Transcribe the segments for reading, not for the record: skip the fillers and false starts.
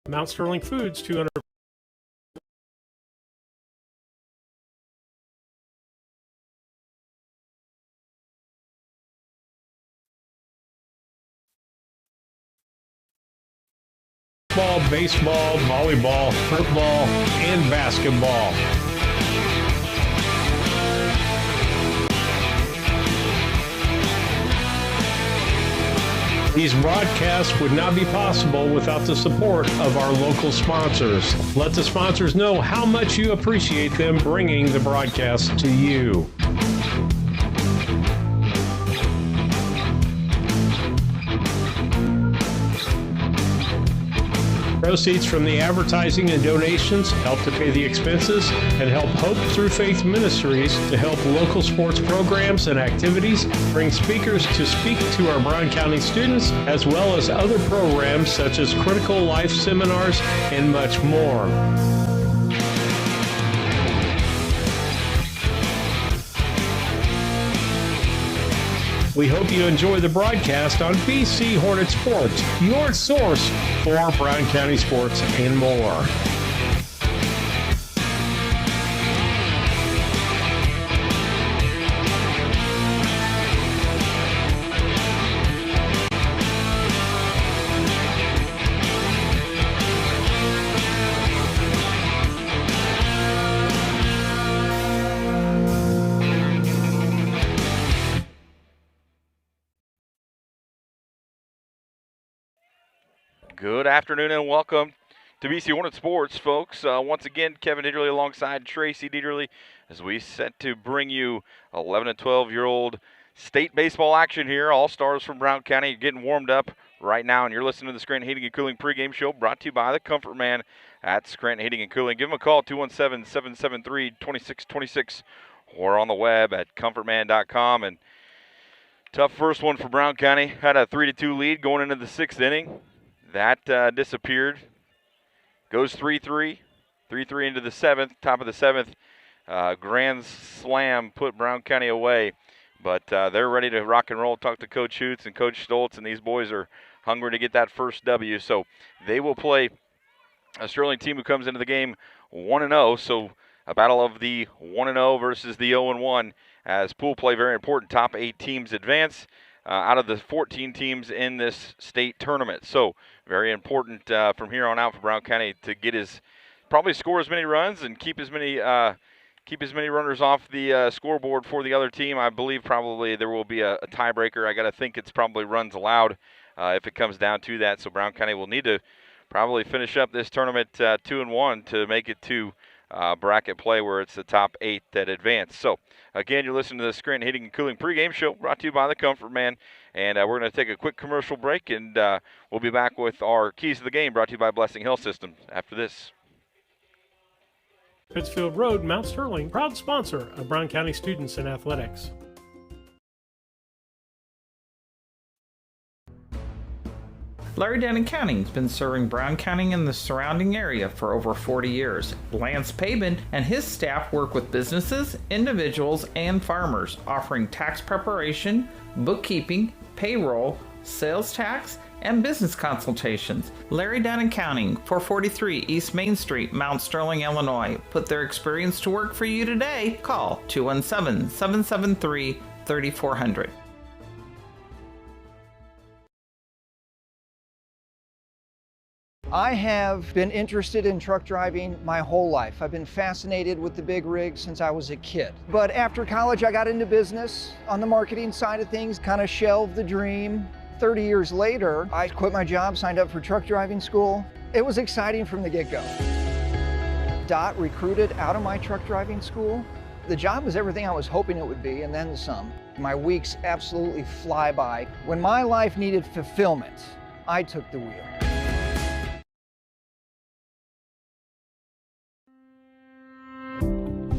Mount Sterling Foods, 200. Baseball, volleyball, football, and basketball. These broadcasts would not be possible without the support of our local sponsors. Let the sponsors know how much you appreciate them bringing the broadcast to you. Proceeds from the advertising and donations help to pay the expenses and help Hope Through Faith Ministries to help local sports programs and activities, bring speakers to speak to our Brown County students, as well as other programs such as critical life seminars and much more. We hope you enjoy the broadcast on BC Hornet Sports, your source for Brown County sports and more. Good afternoon and welcome to BC Hornet Sports, folks. Once again, Kevin Dieterle alongside Tracy Dieterle as we set to bring you 11 and 12-year-old state baseball action here. All stars from Brown County getting warmed up right now, and you're listening to the Scranton Heating and Cooling pregame show brought to you by the Comfort Man at Scranton Heating and Cooling. Give them a call, 217-773-2626, or on the web at comfortman.com. And tough first one for Brown County. Had a 3-2 lead going into the sixth inning. That disappeared. Goes 3-3. 3-3 into the seventh. Top of the seventh. Grand slam put Brown County away. But they're ready to rock and roll. Talk to Coach Hoots and Coach Stoltz, and these boys are hungry to get that first W. So they will play a Sterling team who comes into the game 1-0. So a battle of the 1-0 versus the 0-1 as pool play very important. Top 8 teams advance out of the 14 teams in this state tournament. So very important from here on out for Brown County to get probably score as many runs and keep as many runners off the scoreboard for the other team. I believe probably there will be a tiebreaker. I got to think it's probably runs allowed if it comes down to that. So Brown County will need to probably finish up this tournament 2-1 to make it to bracket play where it's the top 8 that advance. So again, you're listening to the Scranton Heating and Cooling pregame show brought to you by the Comfort Man. And we're going to take a quick commercial break, and we'll be back with our keys to the game brought to you by Blessing Health System after this. Pittsfield Road, Mount Sterling, proud sponsor of Brown County students in athletics. Larry Down Accounting has been serving Brown County and the surrounding area for over 40 years. Lance Pabin and his staff work with businesses, individuals, and farmers, offering tax preparation, bookkeeping, payroll, sales tax, and business consultations. Larry Down Accounting, 443 East Main Street, Mount Sterling, Illinois. Put their experience to work for you today. Call 217-773-3400. I have been interested in truck driving my whole life. I've been fascinated with the big rig since I was a kid. But after college, I got into business on the marketing side of things, kind of shelved the dream. 30 years later, I quit my job, signed up for truck driving school. It was exciting from the get-go. Dot recruited out of my truck driving school. The job was everything I was hoping it would be, and then some. My weeks absolutely fly by. When my life needed fulfillment, I took the wheel.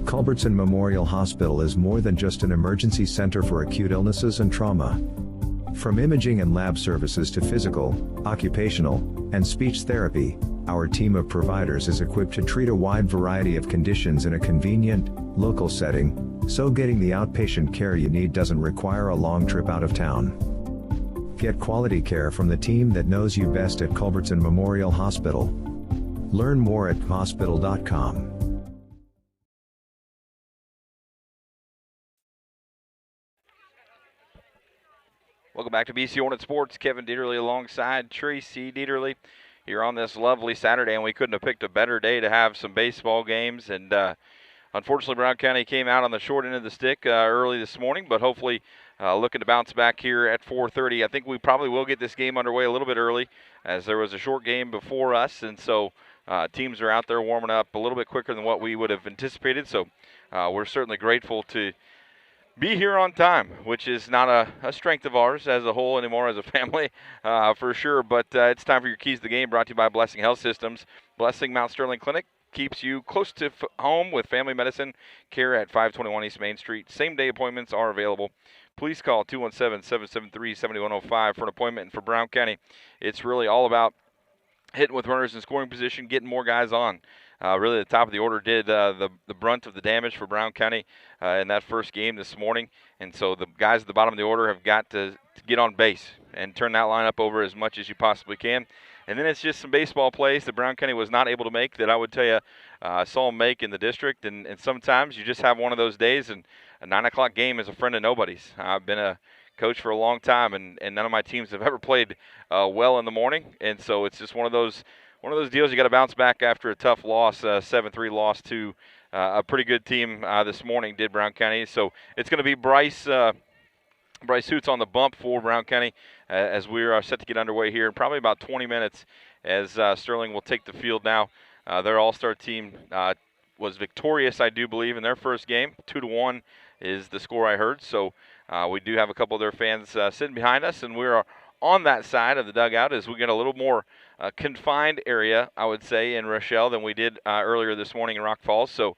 Culbertson Memorial Hospital is more than just an emergency center for acute illnesses and trauma. From imaging and lab services to physical, occupational, and speech therapy, our team of providers is equipped to treat a wide variety of conditions in a convenient, local setting, so getting the outpatient care you need doesn't require a long trip out of town. Get quality care from the team that knows you best at Culbertson Memorial Hospital. Learn more at hospital.com. Welcome back to BC Hornet Sports. Kevin Dieterle alongside Tracy Dieterle here on this lovely Saturday, and we couldn't have picked a better day to have some baseball games. And unfortunately, Brown County came out on the short end of the stick early this morning, but hopefully looking to bounce back here at 4:30. I think we probably will get this game underway a little bit early, as there was a short game before us, and so teams are out there warming up a little bit quicker than what we would have anticipated. So we're certainly grateful to be here on time, which is not a strength of ours as a whole anymore as a family, for sure. But it's time for your Keys to the Game, brought to you by Blessing Health Systems. Blessing Mount Sterling Clinic keeps you close to home with family medicine care at 521 East Main Street. Same-day appointments are available. Please call 217-773-7105 for an appointment. And for Brown County, it's really all about hitting with runners in scoring position, getting more guys on. Really, the top of the order did the brunt of the damage for Brown County in that first game this morning. And so the guys at the bottom of the order have got to get on base and turn that lineup over as much as you possibly can. And then it's just some baseball plays that Brown County was not able to make that I would tell you I saw them make in the district. And sometimes you just have one of those days, and a 9 o'clock game is a friend of nobody's. I've been a coach for a long time, and none of my teams have ever played well in the morning. And so it's just one of those deals you got to bounce back after a tough loss, 7-3 loss to a pretty good team this morning, did Brown County. So it's going to be Bryce Hoots on the bump for Brown County as we are set to get underway here in probably about 20 minutes as Sterling will take the field now. Their all-star team was victorious, I do believe, in their first game. 2-1 is the score I heard. So we do have a couple of their fans sitting behind us, and we are on that side of the dugout as we get a little more confined area, I would say, in Rochelle than we did earlier this morning in Rock Falls. So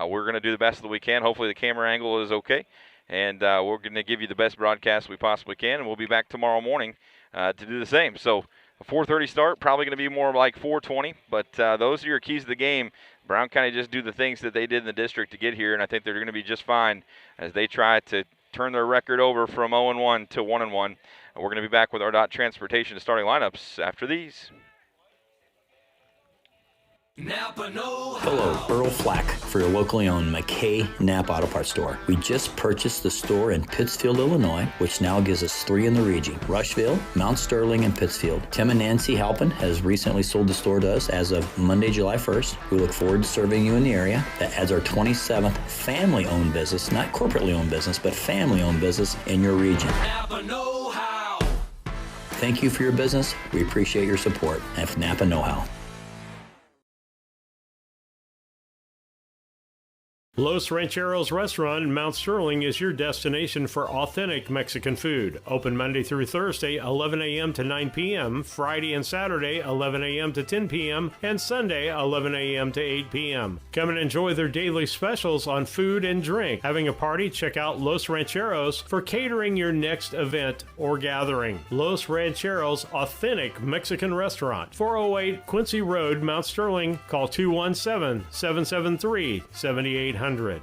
we're going to do the best that we can. Hopefully the camera angle is okay, and we're going to give you the best broadcast we possibly can, and we'll be back tomorrow morning to do the same. So a 4:30 start, probably going to be more like 4:20, but those are your keys to the game. Brown County just do the things that they did in the district to get here, and I think they're going to be just fine as they try to turn their record over from 0-1 to 1-1. We're going to be back with our DOT Transportation starting lineups after these. Hello, Earl Flack for your locally owned McKay Napa Auto Parts store. We just purchased the store in Pittsfield, Illinois, which now gives us 3 in the region: Rushville, Mount Sterling, and Pittsfield. Tim and Nancy Halpin has recently sold the store to us as of Monday, July 1st. We look forward to serving you in the area. That adds our 27th family-owned business, not corporately owned business, but family-owned business in your region. Napa know-how. Thank you for your business. We appreciate your support at Napa Know-How. Los Rancheros Restaurant in Mount Sterling is your destination for authentic Mexican food. Open Monday through Thursday, 11 a.m. to 9 p.m., Friday and Saturday, 11 a.m. to 10 p.m., and Sunday, 11 a.m. to 8 p.m. Come and enjoy their daily specials on food and drink. Having a party? Check out Los Rancheros for catering your next event or gathering. Los Rancheros Authentic Mexican Restaurant, 408 Quincy Road, Mount Sterling. Call 217-773-7800. Since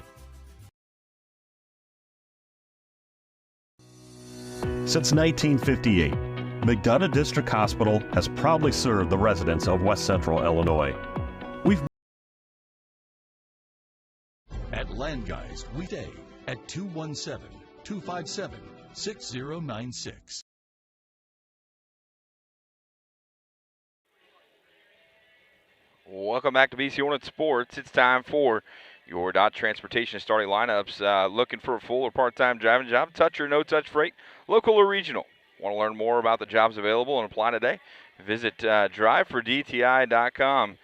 1958, McDonough District Hospital has proudly served the residents of West Central Illinois. At Land Guys, weekday at 217-257-6096. Welcome back to BC Hornet Sports. It's time for your DOT Transportation starting lineups. Looking for a full or part-time driving job, touch or no-touch freight, local or regional. Want to learn more about the jobs available and apply today? Visit drivefordti.com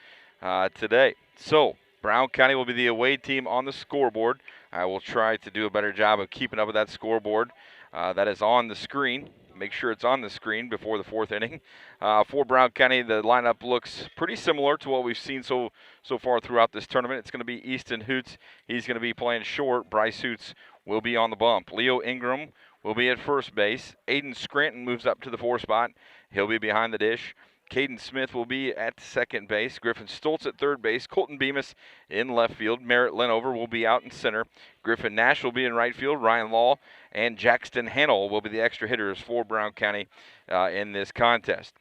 today. So, Brown County will be the away team on the scoreboard. I will try to do a better job of keeping up with that scoreboard that is on the screen. Make sure it's on the screen before the 4th inning. For Brown County, the lineup looks pretty similar to what we've seen so far throughout this tournament. It's going to be Easton Hoots. He's going to be playing short. Bryce Hoots will be on the bump. Leo Ingram will be at first base. Aiden Scranton moves up to the 4 spot. He'll be behind the dish. Caden Smith will be at second base. Griffin Stoltz at third base. Colton Bemis in left field. Merritt Lenover will be out in center. Griffin Nash will be in right field. Ryan Law and Jackson Hannell will be the extra hitters for Brown County in this contest.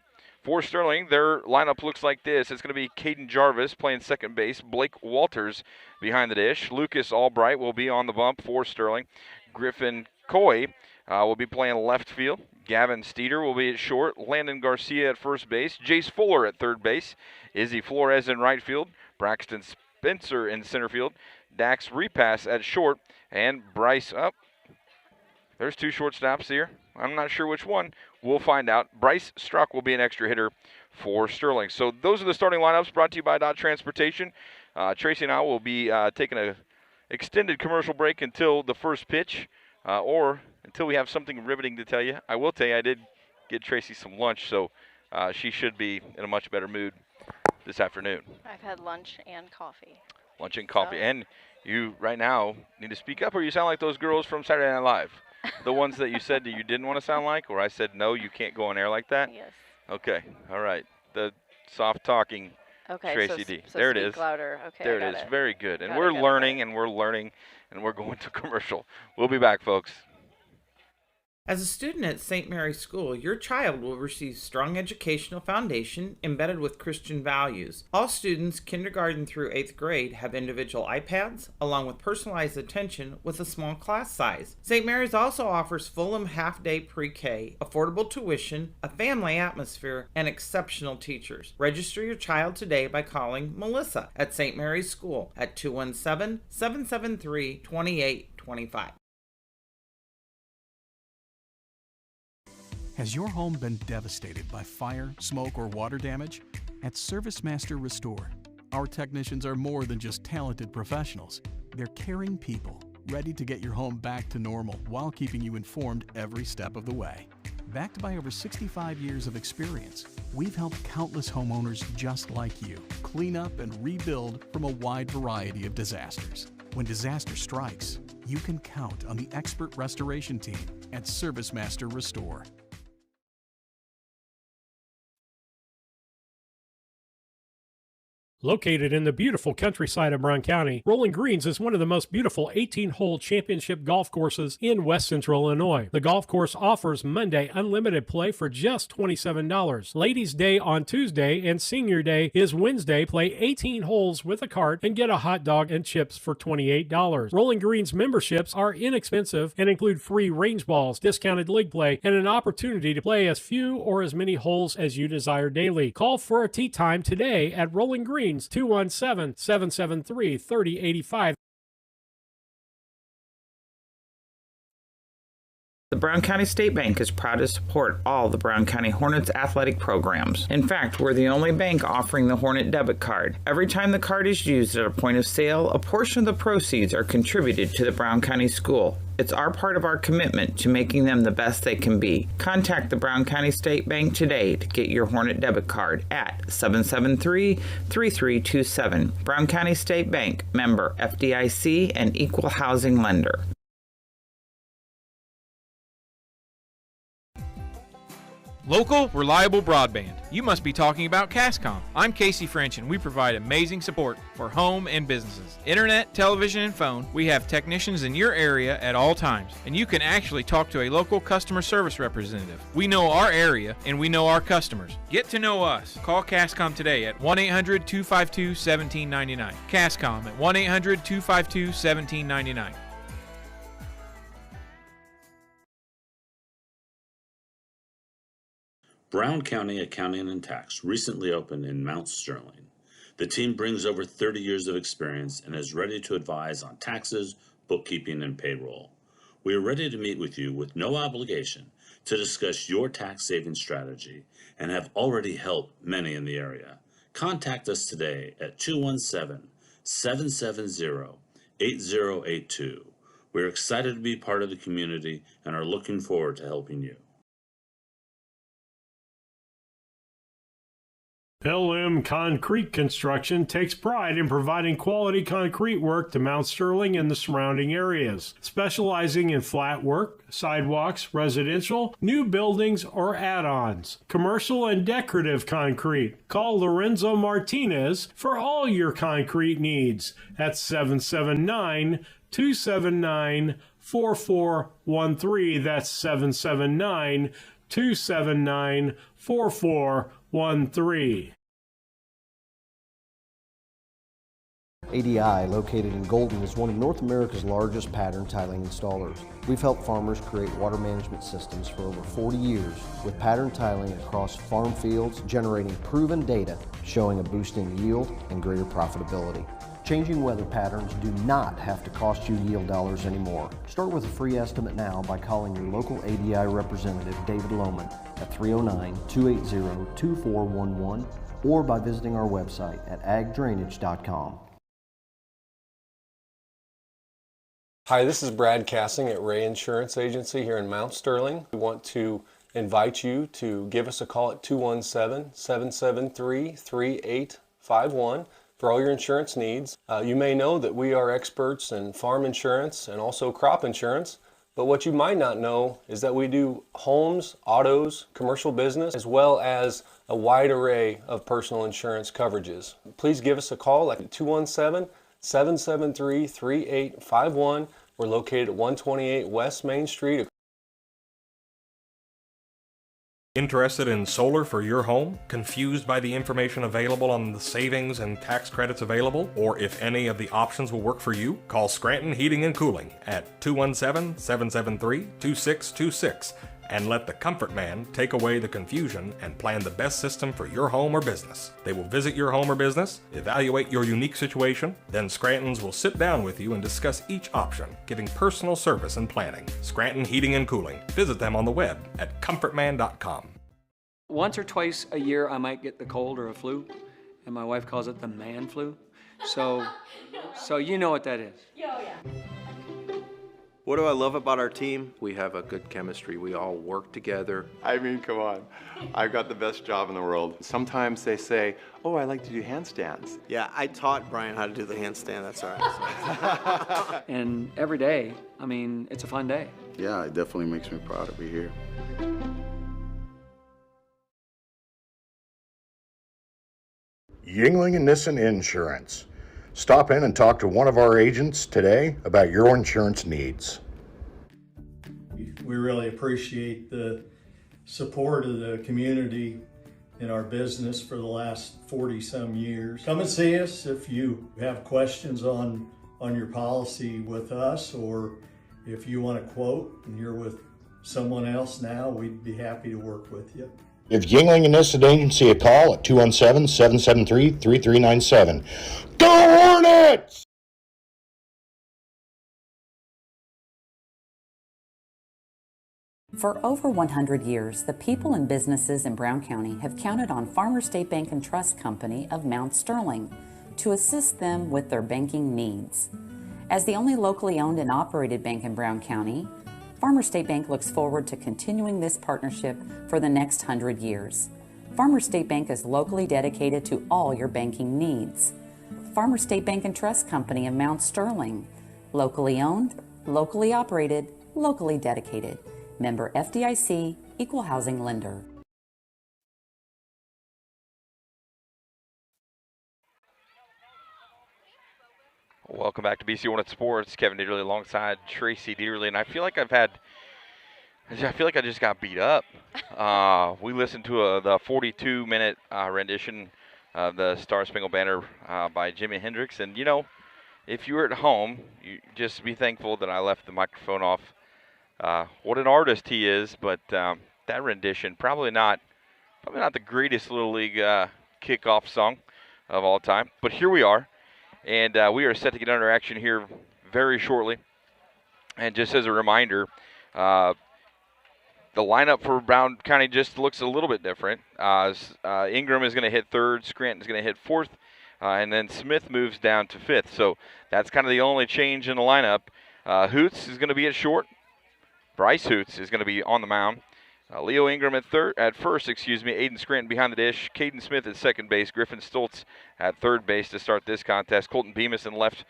For Sterling, their lineup looks like this. It's going to be Caden Jarvis playing second base, Blake Walters behind the dish. Lucas Albright will be on the bump for Sterling. Griffin Coy will be playing left field. Gavin Steeder will be at short. Landon Garcia at first base. Jace Fuller at third base. Izzy Flores in right field. Braxton Spencer in center field. Dax Repass at short. And Bryce up. There's two shortstops here. I'm not sure which one. We'll find out. Bryce Struck will be an extra hitter for Sterling. So those are the starting lineups brought to you by Dot Transportation. Tracy and I will be taking an extended commercial break until the first pitch or until we have something riveting to tell you. I will tell you I did get Tracy some lunch, so she should be in a much better mood this afternoon. I've had lunch and coffee. Lunch and coffee. And you right now need to speak up or you sound like those girls from Saturday Night Live. The ones that you said that you didn't want to sound like, or I said, no, you can't go on air like that? Yes. Okay. All right. The soft talking Tracy D. So there it speak is. Louder. Okay, there it is. Very good. And we're learning and we're learning and we're going to commercial. We'll be back, folks. As a student at St. Mary's School, your child will receive strong educational foundation embedded with Christian values. All students, kindergarten through 8th grade, have individual iPads, along with personalized attention with a small class size. St. Mary's also offers Fulham half-day pre-K, affordable tuition, a family atmosphere, and exceptional teachers. Register your child today by calling Melissa at St. Mary's School at 217-773-2825. Has your home been devastated by fire, smoke, or water damage? At ServiceMaster Restore, our technicians are more than just talented professionals. They're caring people, ready to get your home back to normal while keeping you informed every step of the way. Backed by over 65 years of experience, we've helped countless homeowners just like you clean up and rebuild from a wide variety of disasters. When disaster strikes, you can count on the expert restoration team at ServiceMaster Restore. Located in the beautiful countryside of Brown County, Rolling Greens is one of the most beautiful 18-hole championship golf courses in west central Illinois. The golf course offers Monday unlimited play for just $27. Ladies' Day on Tuesday and Senior Day is Wednesday. Play 18 holes with a cart and get a hot dog and chips for $28. Rolling Greens memberships are inexpensive and include free range balls, discounted league play, and an opportunity to play as few or as many holes as you desire daily. Call for a tee time today at Rolling Greens, 217-773-3085. The Brown County State Bank is proud to support all the Brown County Hornets athletic programs. In fact, we're the only bank offering the Hornet debit card. Every time the card is used at a point of sale, a portion of the proceeds are contributed to the Brown County School. It's our part of our commitment to making them the best they can be. Contact the Brown County State Bank today to get your Hornet debit card at 773-3327. Brown County State Bank, member FDIC and equal housing lender. Local, reliable broadband. You must be talking about Cascom. I'm Casey French, and we provide amazing support for home and businesses. Internet, television, and phone. We have technicians in your area at all times, and you can actually talk to a local customer service representative. We know our area, and we know our customers. Get to know us. Call Cascom today at 1-800-252-1799. Cascom at 1-800-252-1799. Brown County Accounting and Tax recently opened in Mount Sterling. The team brings over 30 years of experience and is ready to advise on taxes, bookkeeping, and payroll. We are ready to meet with you with no obligation to discuss your tax saving strategy and have already helped many in the area. Contact us today at 217-770-8082. We're excited to be part of the community and are looking forward to helping you. LM Concrete Construction takes pride in providing quality concrete work to Mount Sterling and the surrounding areas, specializing in flat work, sidewalks, residential, new buildings, or add-ons, commercial and decorative concrete. Call Lorenzo Martinez for all your concrete needs at 779-279-4413. That's 779 279-4413. ADI, located in Golden, is one of North America's largest pattern tiling installers. We've helped farmers create water management systems for over 40 years with pattern tiling across farm fields, generating proven data showing a boost in yield and greater profitability. Changing weather patterns do not have to cost you yield dollars anymore. Start with a free estimate now by calling your local ADI representative, David Lohman, at 309-280-2411 or by visiting our website at agdrainage.com. Hi, this is Brad Cassing at Ray Insurance Agency here in Mount Sterling. We want to invite you to give us a call at 217-773-3851 for all your insurance needs. You may know that we are experts in farm insurance and also crop insurance, but what you might not know is that we do homes, autos, commercial business, as well as a wide array of personal insurance coverages. Please give us a call at 217-773-3851. We're located at 128 West Main Street. Interested in solar for your home? Confused by the information available on the savings and tax credits available? Or if any of the options will work for you? Call Scranton Heating and Cooling at 217-773-2626 and let the Comfort Man take away the confusion and plan the best system for your home or business. They will visit your home or business, evaluate your unique situation, then Scranton's will sit down with you and discuss each option, giving personal service and planning. Scranton Heating and Cooling. Visit them on the web at comfortman.com. Once or twice a year I might get the cold or a flu, and my wife calls it the man flu. So you know what that is. Yeah. What do I love about our team? We have a good chemistry. We all work together. I mean, come on. I've got the best job in the world. Sometimes they say, oh, I like to do handstands. Yeah, I taught Brian how to do the handstand. That's all right. And every day, I mean, it's a fun day. Yeah, it definitely makes me proud to be here. Yingling and Nissen Insurance. Stop in and talk to one of our agents today about your insurance needs. We really appreciate the support of the community in our business for the last 40-some years. Come and see us if you have questions on your policy with us, or if you want a quote and you're with someone else now, we'd be happy to work with you. Give Yingling and Nissen Agency a call at 217-773-3397. Go Hornets! For over 100 years, the people and businesses in Brown County have counted on Farmers State Bank and Trust Company of Mount Sterling to assist them with their banking needs. As the only locally owned and operated bank in Brown County, Farmers State Bank looks forward to continuing this partnership for the next 100 years. Farmers State Bank is locally dedicated to all your banking needs. Farmers State Bank and Trust Company of Mount Sterling, locally owned, locally operated, locally dedicated. Member FDIC, Equal Housing Lender. Welcome back to BC Hornet Sports. Kevin Dieterle alongside Tracy Dieterle, and I feel like I just got beat up. We listened to the 42-minute rendition of the Star Spangled Banner by Jimi Hendrix, and you know, if you were at home, you just be thankful that I left the microphone off. What an artist he is, but that rendition probably not the greatest Little League kickoff song of all time. But here we are. And we are set to get under action here very shortly. And just as a reminder, the lineup for Brown County just looks a little bit different. Ingram is going to hit third, Scranton is going to hit fourth, and then Smith moves down to fifth. So that's kind of the only change in the lineup. Hoots is going to be at short. Bryce Hoots is going to be on the mound. Leo Ingram at first. Aiden Scranton behind the dish. Caden Smith at second base. Griffin Stoltz at third base to start this contest. Colton Bemis in left.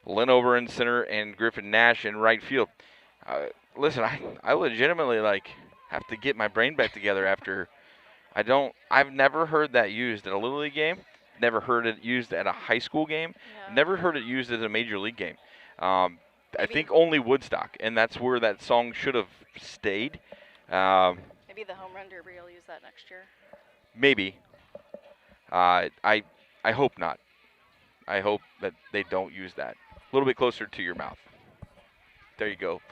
Linover in center, and Griffin Nash in right field. Listen, I legitimately have to get my brain back together after I've never heard that used at a Little League game. Never heard it used at a high school game. Yeah. Never heard it used at a major league game. I think only Woodstock, and that's where that song should have stayed. Maybe Maybe the home run derby will use that next year. Maybe. I hope not. I hope that they don't use that. A little bit closer to your mouth. There you go.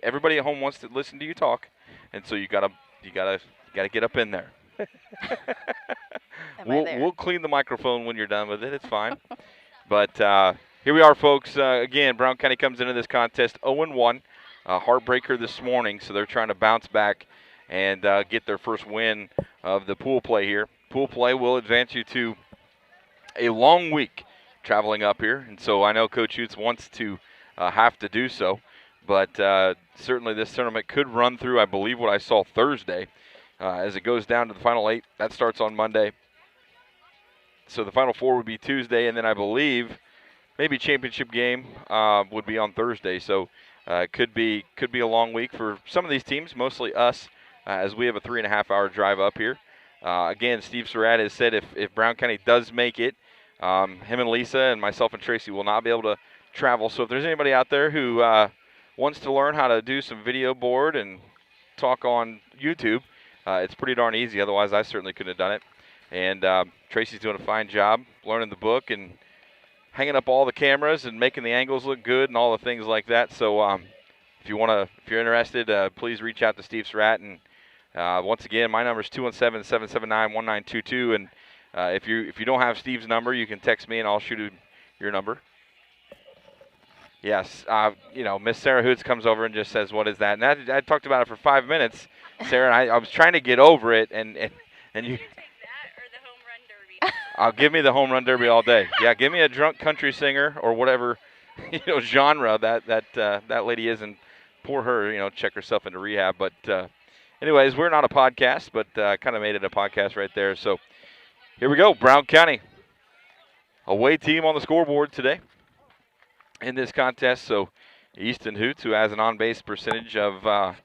Everybody at home wants to listen to you talk, and so you gotta get up in there. We'll clean the microphone when you're done with it. It's fine. But here we are, folks. Again, Brown County comes into this contest 0-1. Heartbreaker this morning, so they're trying to bounce back and get their first win of the pool play here. Pool play will advance you to a long week traveling up here, and so I know Coach Utes wants to have to do so, but certainly this tournament could run through, I believe, what I saw Thursday as it goes down to the Final 8. That starts on Monday. So the Final 4 would be Tuesday, and then I believe maybe championship game would be on Thursday. So could be a long week for some of these teams, mostly us, as we have a 3.5-hour drive up here. Again, Steve Surratt has said if Brown County does make it, him and Lisa and myself and Tracy will not be able to travel. So if there's anybody out there who wants to learn how to do some video board and talk on YouTube, it's pretty darn easy. Otherwise, I certainly couldn't have done it. And Tracy's doing a fine job learning the book and hanging up all the cameras and making the angles look good and all the things like that. So if you're interested, please reach out to Steve Surratt. And once again, my number is 217-779-1922. And if you don't have Steve's number, you can text me and I'll shoot your number. Yes, Miss Sarah Hoots comes over and just says, "What is that?" And I talked about it for 5 minutes, Sarah. And I was trying to get over it, and you. Give me the home run derby all day. Yeah, give me a drunk country singer or whatever, genre that lady is, and poor her, check herself into rehab. But anyways, we're not a podcast, but kind of made it a podcast right there. So here we go, Brown County, away team on the scoreboard today in this contest. So Easton Hoots, who has an on-base percentage of, I'm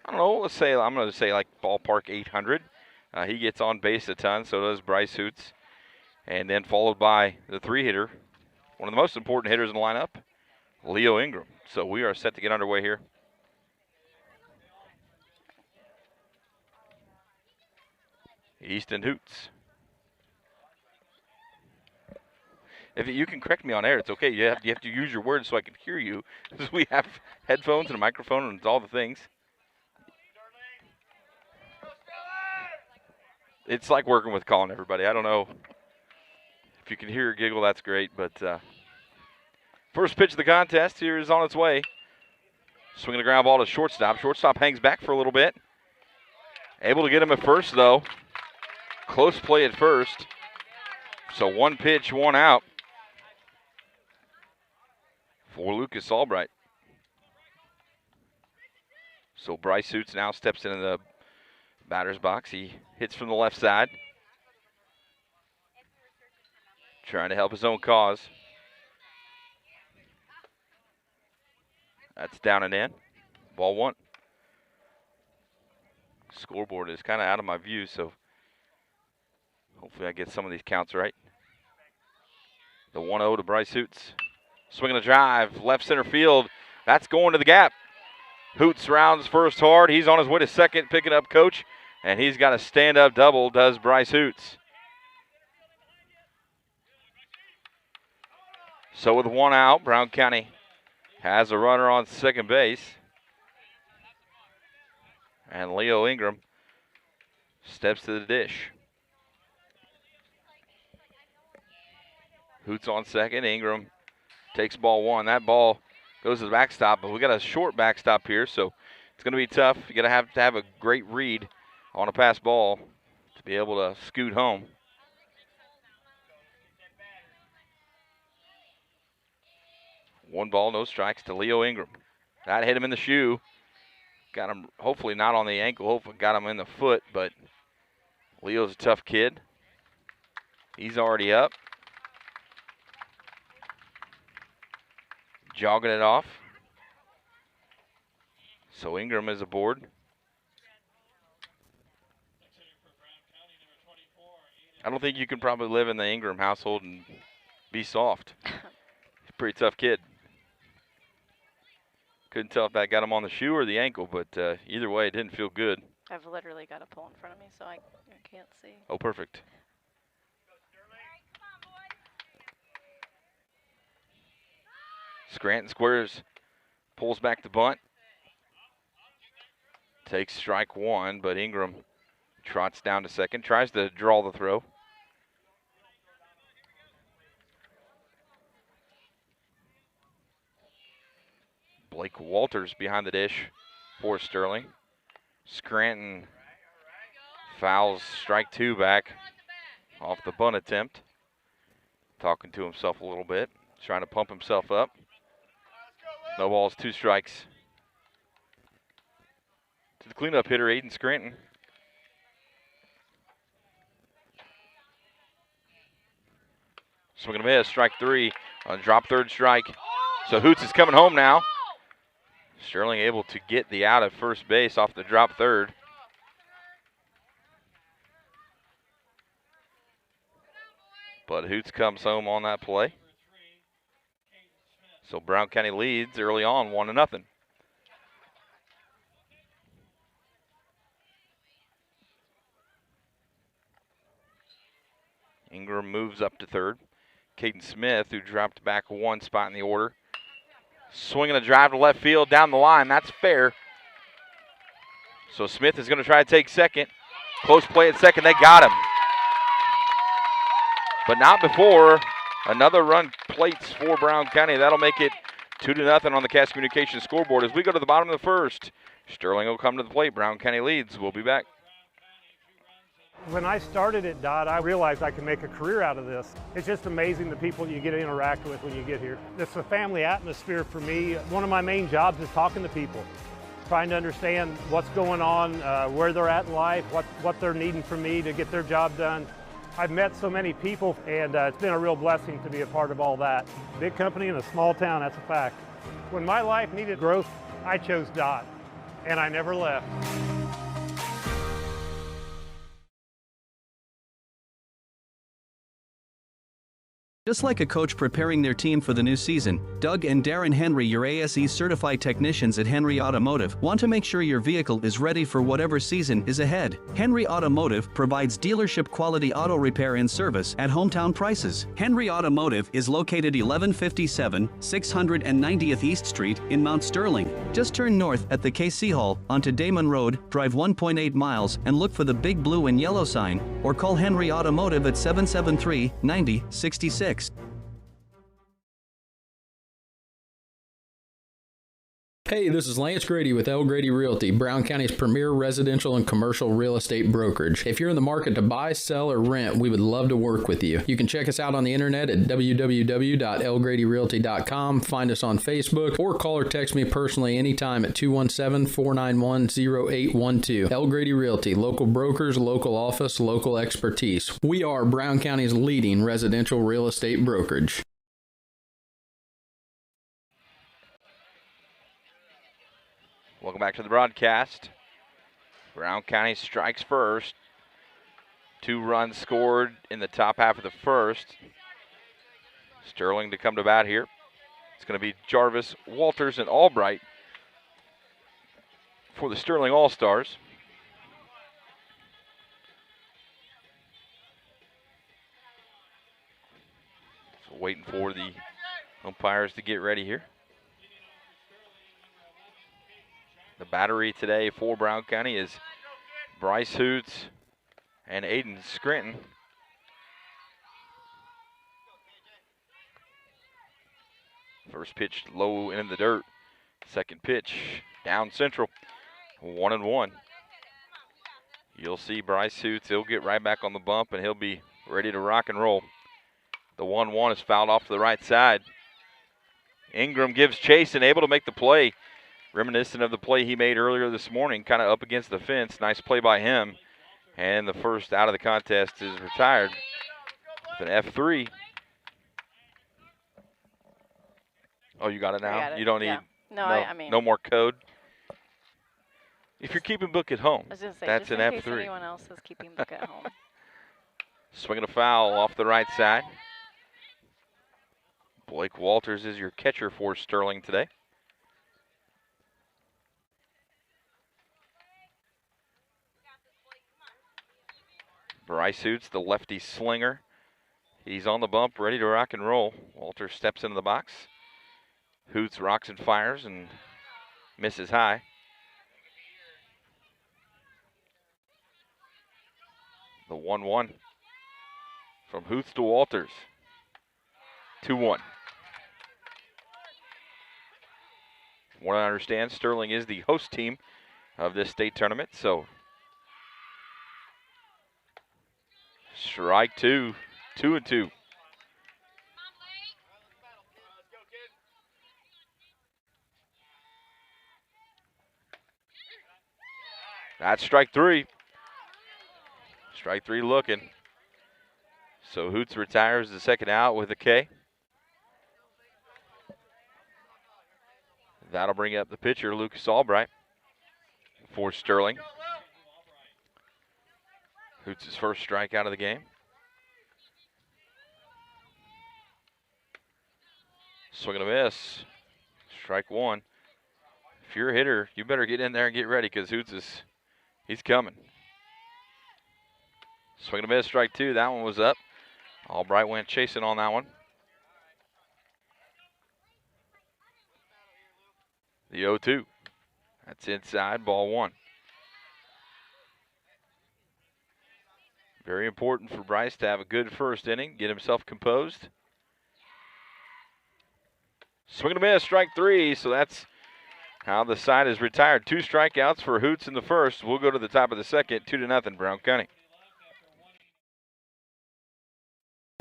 going to say like ballpark 800. He gets on base a ton, so does Bryce Hoots. And then followed by the 3-hitter, one of the most important hitters in the lineup, Leo Ingram. So we are set to get underway here. Easton Hoots. If you can correct me on air, it's okay. You have to use your words so I can hear you, because we have headphones and a microphone and all the things. It's like working with Colin, everybody. I don't know. If you can hear her giggle, that's great. But first pitch of the contest here is on its way. Swinging a ground ball to shortstop. Shortstop hangs back for a little bit. Able to get him at first, though. Close play at first. So one pitch, one out for Lucas Albright. So Bryce Hoots now steps into the batter's box. He hits from the left side. Trying to help his own cause. That's down and in. Ball one. Scoreboard is kind of out of my view, so hopefully I get some of these counts right. The 1-0 to Bryce Hoots. Swinging a drive, left center field. That's going to the gap. Hoots rounds first hard. He's on his way to second, picking up Coach, and he's got a stand-up double, does Bryce Hoots. So with one out, Brown County has a runner on second base. And Leo Ingram steps to the dish. Hoots on second. Ingram takes ball one. That ball goes to the backstop, but we got a short backstop here, so it's going to be tough. You got to have a great read on a pass ball to be able to scoot home. One ball, no strikes to Leo Ingram. That hit him in the shoe. Got him hopefully not on the ankle. Hopefully got him in the foot, but Leo's a tough kid. He's already up. Jogging it off. So Ingram is aboard. I don't think you can probably live in the Ingram household and be soft. He's a pretty tough kid. Couldn't tell if that got him on the shoe or the ankle, but either way, it didn't feel good. I've literally got a pole in front of me, so I can't see. Oh, perfect. Scranton squares, pulls back the bunt. Takes strike one, but Ingram trots down to second, tries to draw the throw. Blake Walters behind the dish for Sterling. Scranton fouls strike two back off the bunt attempt. Talking to himself a little bit, trying to pump himself up. No balls, 2 strikes. To the cleanup hitter, Aiden Scranton. Swing and a miss, strike 3 on drop third strike. So Hoots is coming home now. Sterling able to get the out at first base off the drop third. But Hoots comes home on that play. So Brown County leads early on 1-0. Ingram moves up to third. Caden Smith, who dropped back 1 spot in the order. Swinging a drive to left field down the line. That's fair. So Smith is going to try to take second. Close play at second. They got him. But not before another run plates for Brown County. That'll make it 2-0 on the Cass Communications scoreboard. As we go to the bottom of the first, Sterling will come to the plate. Brown County leads. We'll be back. When I started at DOT, I realized I could make a career out of this. It's just amazing the people you get to interact with when you get here. It's a family atmosphere for me. One of my main jobs is talking to people, trying to understand what's going on, where they're at in life, what they're needing from me to get their job done. I've met so many people, and it's been a real blessing to be a part of all that. Big company in a small town, that's a fact. When my life needed growth, I chose DOT, and I never left. Just like a coach preparing their team for the new season, Doug and Darren Henry, your ASE certified technicians at Henry Automotive, want to make sure your vehicle is ready for whatever season is ahead. Henry Automotive provides dealership quality auto repair and service at hometown prices. Henry Automotive is located 1157 690th East Street in Mount Sterling. Just turn north at the KC Hall onto Damon Road, drive 1.8 miles and look for the big blue and yellow sign, or call Henry Automotive at 773-9066. Hey, this is Lance Grady with L. Grady Realty, Brown County's premier residential and commercial real estate brokerage. If you're in the market to buy, sell, or rent, we would love to work with you. You can check us out on the internet at www.lgradyrealty.com, find us on Facebook, or call or text me personally anytime at 217-491-0812. L. Grady Realty, local brokers, local office, local expertise. We are Brown County's leading residential real estate brokerage. Welcome back to the broadcast. Brown County strikes first. 2 runs scored in the top half of the first. Sterling to come to bat here. It's going to be Jarvis, Walters, and Albright for the Sterling All-Stars. So waiting for the umpires to get ready here. The battery today for Brown County is Bryce Hoots and Aiden Scranton. First pitch low into the dirt. Second pitch down central. 1-1. You'll see Bryce Hoots. He'll get right back on the bump and he'll be ready to rock and roll. The 1-1 is fouled off to the right side. Ingram gives chase and able to make the play. Reminiscent of the play he made earlier this morning, kind of up against the fence. Nice play by him. And the first out of the contest is retired with an F3. Oh, you got it now? Got it. You don't need I mean, no more code? If you're keeping book at home, I was gonna say, that's just an in case F3. anyone else is keeping book at home. Swinging a foul off the right side. Blake Walters is your catcher for Sterling today. Bryce Hoots, the lefty slinger. He's on the bump, ready to rock and roll. Walter steps into the box. Hoots rocks and fires and misses high. The 1-1 from Hoots to Walters. 2-1. From what I understand, Sterling is the host team of this state tournament, so strike two, 2-2. That's strike three. Strike three looking. So Hoots retires the second out with a K. That'll bring up the pitcher, Lucas Albright, for Sterling. Hoots' first strikeout of the game. Swing and a miss. Strike one. If you're a hitter, you better get in there and get ready because Hoots he's coming. Swing and a miss, strike two. That one was up. Albright went chasing on that one. The 0-2. That's inside, ball one. Very important for Bryce to have a good first inning, get himself composed. Swing and a miss, strike three. So that's how the side is retired. 2 strikeouts for Hoots in the first. We'll go to the top of the second, 2-0, Brown County.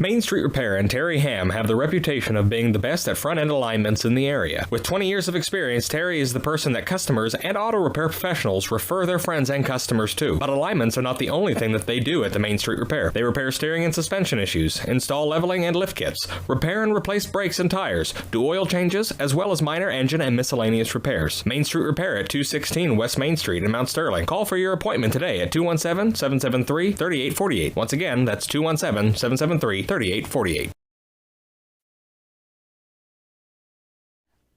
Main Street Repair and Terry Ham have the reputation of being the best at front-end alignments in the area. With 20 years of experience, Terry is the person that customers and auto repair professionals refer their friends and customers to. But alignments are not the only thing that they do at the Main Street Repair. They repair steering and suspension issues, install leveling and lift kits, repair and replace brakes and tires, do oil changes, as well as minor engine and miscellaneous repairs. Main Street Repair at 216 West Main Street in Mount Sterling. Call for your appointment today at 217-773-3848. Once again, that's 217-773-3848.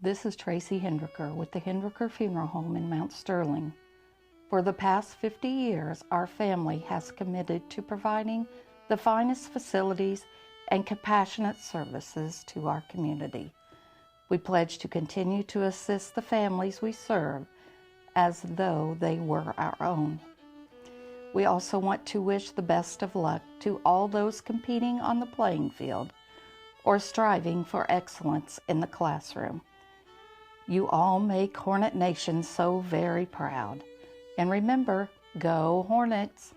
This is Tracy Hendricker with the Hendricker Funeral Home in Mount Sterling. For the past 50 years, our family has committed to providing the finest facilities and compassionate services to our community. We pledge to continue to assist the families we serve as though they were our own. We also want to wish the best of luck to all those competing on the playing field or striving for excellence in the classroom. You all make Hornet Nation so very proud. And remember, go Hornets!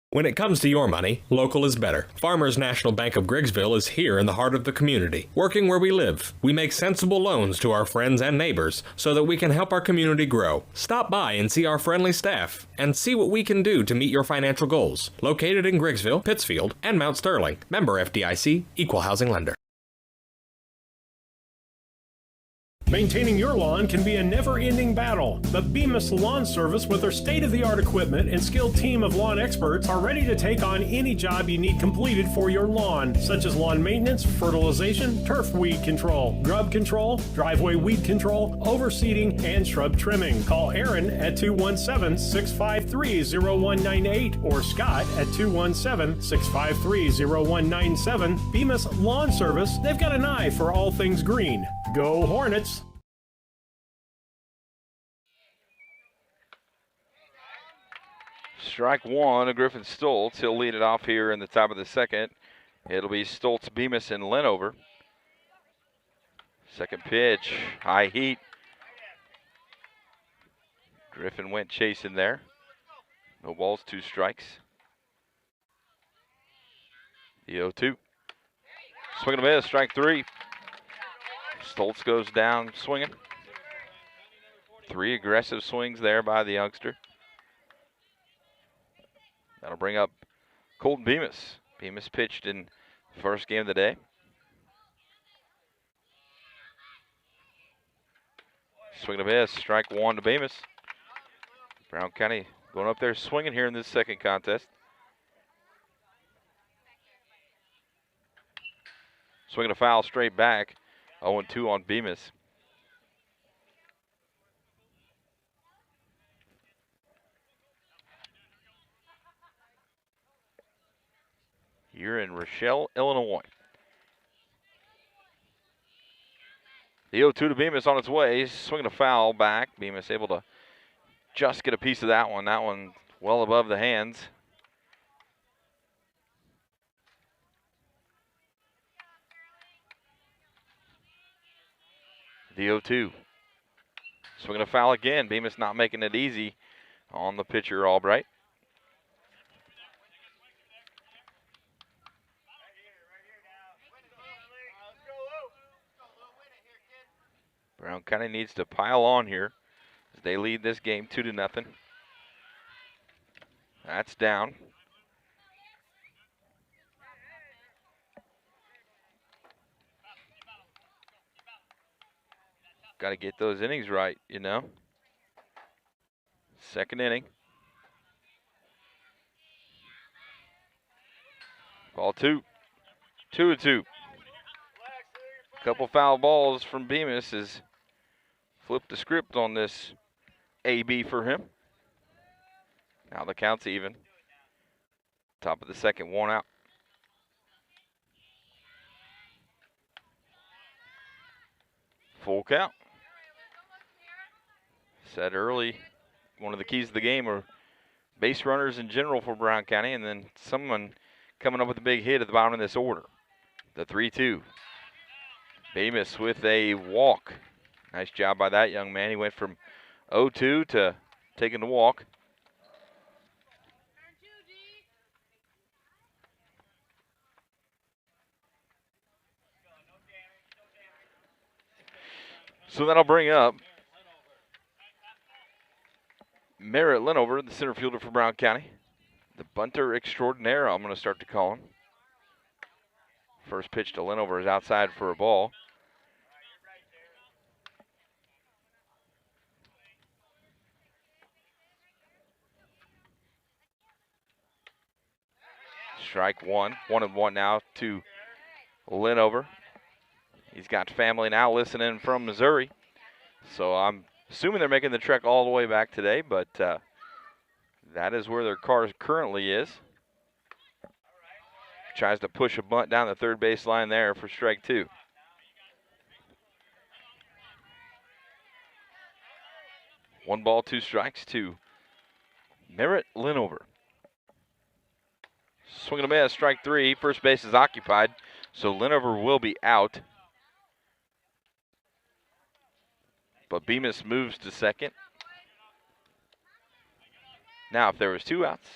When it comes to your money, local is better. Farmers National Bank of Griggsville is here in the heart of the community, working where we live. We make sensible loans to our friends and neighbors so that we can help our community grow. Stop by and see our friendly staff and see what we can do to meet your financial goals. Located in Griggsville, Pittsfield, and Mount Sterling. Member FDIC, Equal Housing Lender. Maintaining your lawn can be a never-ending battle, but Bemis Lawn Service with their state-of-the-art equipment and skilled team of lawn experts are ready to take on any job you need completed for your lawn, such as lawn maintenance, fertilization, turf weed control, grub control, driveway weed control, overseeding, and shrub trimming. Call Aaron at 217-653-0198 or Scott at 217-653-0197. Bemis Lawn Service, they've got an eye for all things green. Go Hornets! Strike one of Griffin Stoltz. He'll lead it off here in the top of the second. It'll be Stoltz, Bemis, and Lenover. Second pitch, high heat. Griffin went chasing there. No balls, 2 strikes. The 0-2. Swing and a miss, strike 3. Stoltz goes down swinging. 3 aggressive swings there by the youngster. That'll bring up Colton Bemis. Bemis pitched in the first game of the day. Swing and a miss, strike 1 to Bemis. Brown County going up there swinging here in this second contest. Swinging a foul straight back. 0-2 on Bemis. here in Rochelle, Illinois. The 0-2 to Bemis on its way, swinging a foul back. Bemis able to just get a piece of that one. That one well above the hands. The 0-2. Swinging a foul again. Bemis not making it easy on the pitcher, Albright. Brown County needs to pile on here as they lead this game 2-0. That's down. Got to get those innings right, you know. Second inning. Ball 2. 2-2. Couple foul balls from Bemis has flipped the script on this AB for him. Now the count's even. Top of the second, 1 out. Full count. Said early, one of the keys of the game are base runners in general for Brown County, and then someone coming up with a big hit at the bottom of this order. The 3-2. Bemis with a walk. Nice job by that young man. He went from 0-2 to taking the walk. So that'll bring up Merritt Linover, the center fielder for Brown County. The bunter extraordinaire, I'm going to start to call him. First pitch to Linover is outside for a ball. Strike one. 1-1 now to Linover. He's got family now listening from Missouri. So I'm assuming they're making the trek all the way back today, but that is where their car currently is. Tries to push a bunt down the third base line there for strike 2. One ball, 2 strikes to Merritt Linover. Swing and a miss, strike 3. First base is occupied, so Linover will be out. But Bemis moves to second. Now, if there was 2 outs,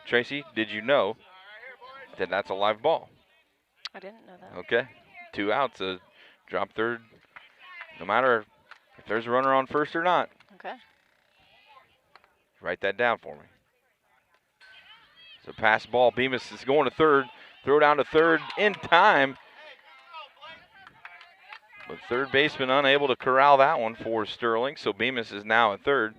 Tracy, did you know that that's a live ball? I didn't know that. Okay, 2 outs, drop third, no matter if there's a runner on first or not. Okay. Write that down for me. It's a pass ball. Bemis is going to third. Throw down to third in time. But third baseman unable to corral that one for Sterling, so Bemis is now at third.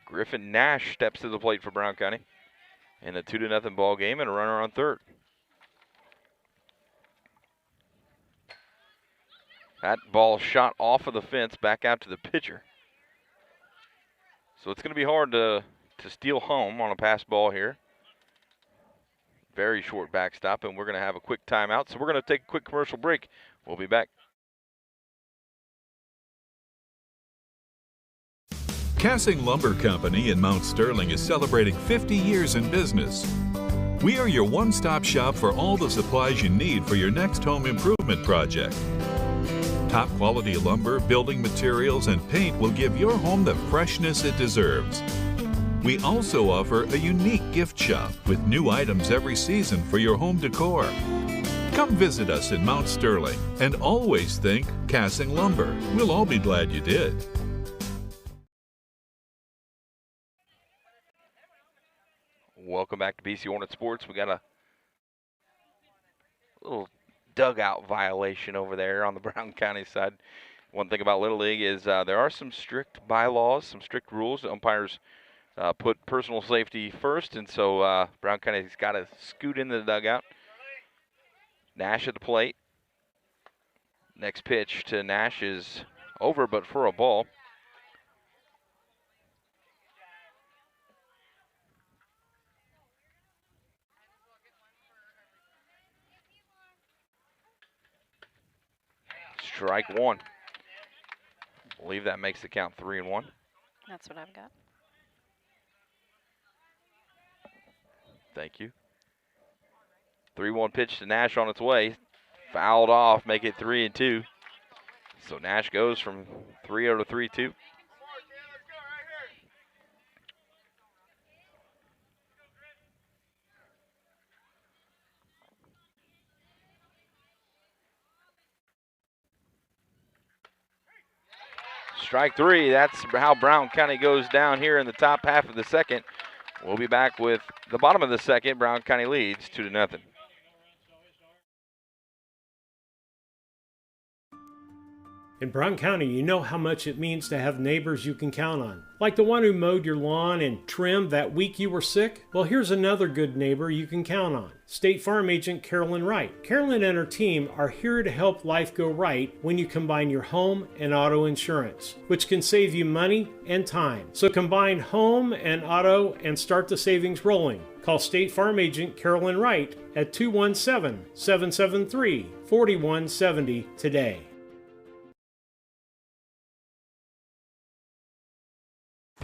Griffin Nash steps to the plate for Brown County in a 2-0 ball game, and a runner on third. That ball shot off of the fence back out to the pitcher. So it's going to be hard to steal home on a pass ball here. Very short backstop, and we're going to have a quick timeout. So we're going to take a quick commercial break. We'll be back. Cassing Lumber Company in Mount Sterling is celebrating 50 years in business. We are your one-stop shop for all the supplies you need for your next home improvement project. Top quality lumber, building materials, and paint will give your home the freshness it deserves. We also offer a unique gift shop with new items every season for your home decor. Come visit us in Mount Sterling and always think Cassing Lumber. We'll all be glad you did. Welcome back to BC Hornet Sports. We got a little dugout violation over there on the Brown County side. One thing about Little League is there are some strict bylaws, some strict rules. The umpires put personal safety first, and so Brown County's got to scoot into the dugout. Nash at the plate. Next pitch to Nash is over, but for a ball. Strike one. I believe that makes the count 3-1. That's what I've got. Thank you. 3-1 pitch to Nash on its way. Fouled off, make it 3-2. So Nash goes from 3-0 to 3-2. Strike three. That's how Brown County goes down here in the top half of the second. We'll be back with the bottom of the second. Brown County leads 2-0. In Brown County, you know how much it means to have neighbors you can count on. Like the one who mowed your lawn and trimmed that week you were sick? Well, here's another good neighbor you can count on. State Farm Agent Carolyn Wright. Carolyn and her team are here to help life go right when you combine your home and auto insurance, which can save you money and time. So combine home and auto and start the savings rolling. Call State Farm Agent Carolyn Wright at 217-773-4170 today.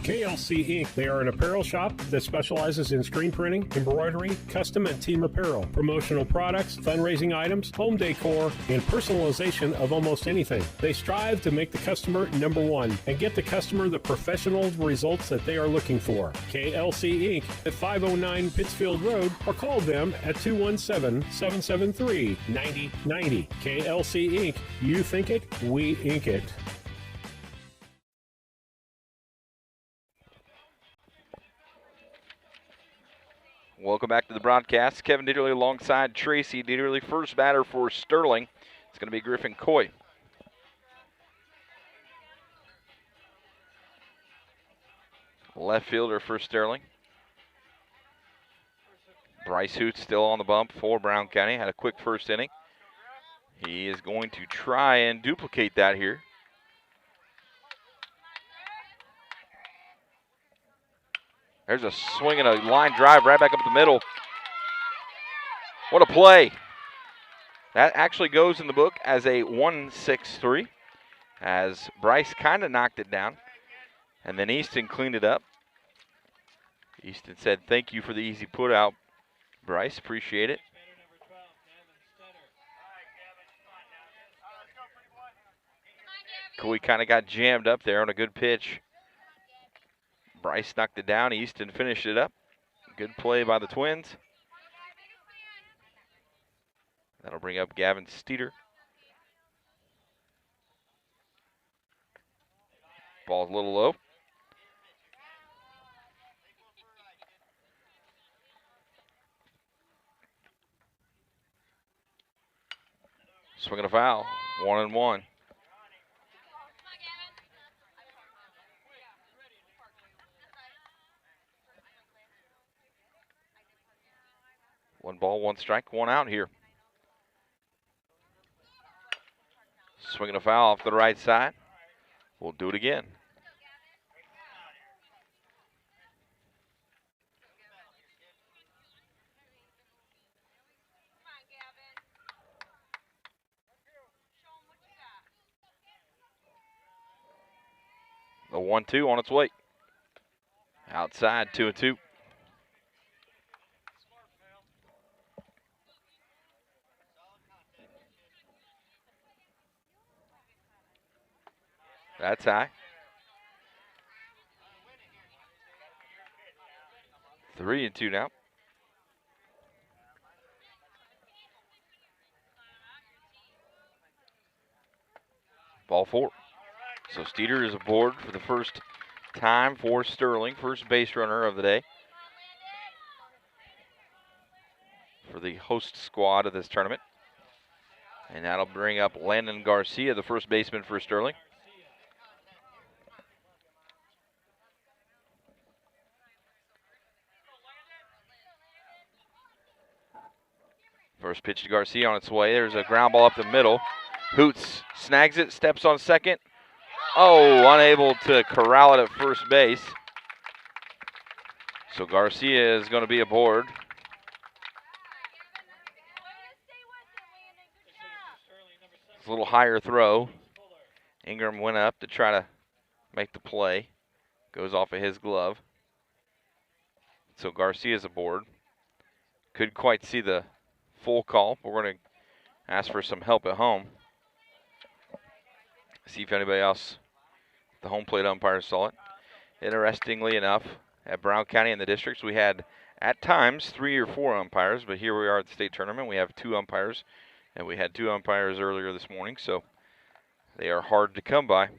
KLC Inc. They are an apparel shop that specializes in screen printing, embroidery, custom and team apparel, promotional products, fundraising items, home decor, and personalization of almost anything. They strive to make the customer number one and get the customer the professional results that they are looking for. KLC Inc. at 509 Pittsfield Road, or call them at 217-773-9090. KLC Inc. You think it, we ink it. Welcome back to the broadcast. Kevin Dieterle alongside Tracy Dieterle. First batter for Sterling. It's going to be Griffin Coy. Left fielder for Sterling. Bryce Hoots still on the bump for Brown County. Had a quick first inning. He is going to try and duplicate that here. There's a swing and a line drive right back up the middle. What a play. That actually goes in the book as a 1-6-3, as Bryce kind of knocked it down, and then Easton cleaned it up. Easton said, "Thank you for the easy put out, Bryce. Appreciate it." Coy kind of got jammed up there on a good pitch. Bryce knocked it down. Easton finished it up. Good play by the Twins. That'll bring up Gavin Steeder. Ball's a little low. Swinging a foul. 1-1. One ball, one strike, one out here. Swinging a foul off the right side. We'll do it again. The 1-2 on its way. Outside, 2-2. That's high. 3-2 now. Ball four. So Steeder is aboard for the first time for Sterling, first base runner of the day for the host squad of this tournament. And that'll bring up Landon Garcia, the first baseman for Sterling. First pitch to Garcia on its way. There's a ground ball up the middle. Hoots snags it, steps on second. Oh, unable to corral it at first base. So Garcia is going to be aboard. It's a little higher throw. Ingram went up to try to make the play. Goes off of his glove. So Garcia's aboard. Couldn't quite see the full call, but we're going to ask for some help at home. See if anybody else, the home plate umpire, saw it. Interestingly enough, at Brown County in the districts, we had at times 3 or 4 umpires, but here we are at the state tournament. We have 2 umpires, and we had 2 umpires earlier this morning, so they are hard to come by.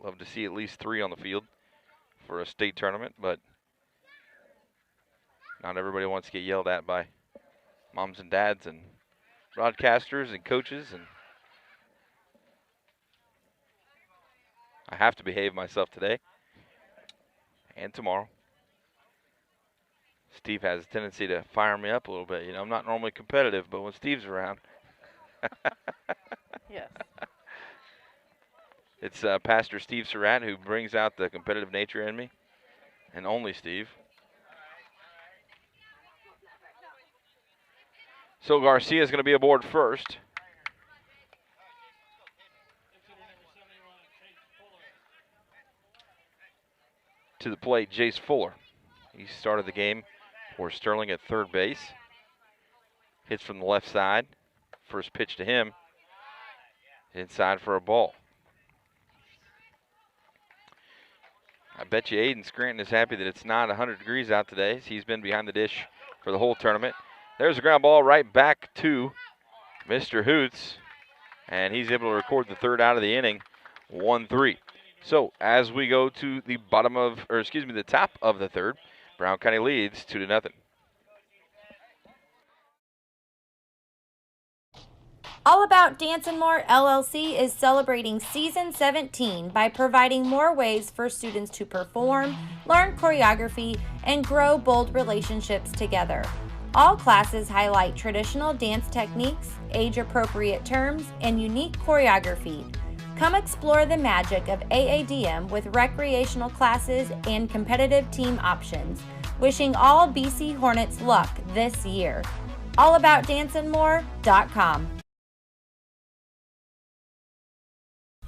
Love to see at least 3 on the field for a state tournament, but not everybody wants to get yelled at by moms and dads and broadcasters and coaches, and I have to behave myself today and tomorrow. Steve has a tendency to fire me up a little bit. You know, I'm not normally competitive, but when Steve's around. Yes. It's Pastor Steve Surratt who brings out the competitive nature in me, and only Steve. So Garcia is going to be aboard first. To the plate, Jace Fuller. He started the game for Sterling at third base. Hits from the left side. First pitch to him. Inside for a ball. I bet you Aiden Scranton is happy that it's not 100 degrees out today. He's been behind the dish for the whole tournament. There's a ground ball right back to Mr. Hoots, and he's able to record the third out of the inning, 1-3. So as we go to the the top of the third, Brown County leads 2-0. All About Dance and More LLC is celebrating season 17 by providing more ways for students to perform, learn choreography, and grow bold relationships together. All classes highlight traditional dance techniques, age-appropriate terms, and unique choreography. Come explore the magic of AADM with recreational classes and competitive team options. Wishing all BC Hornets luck this year. AllAboutDanceandMore.com.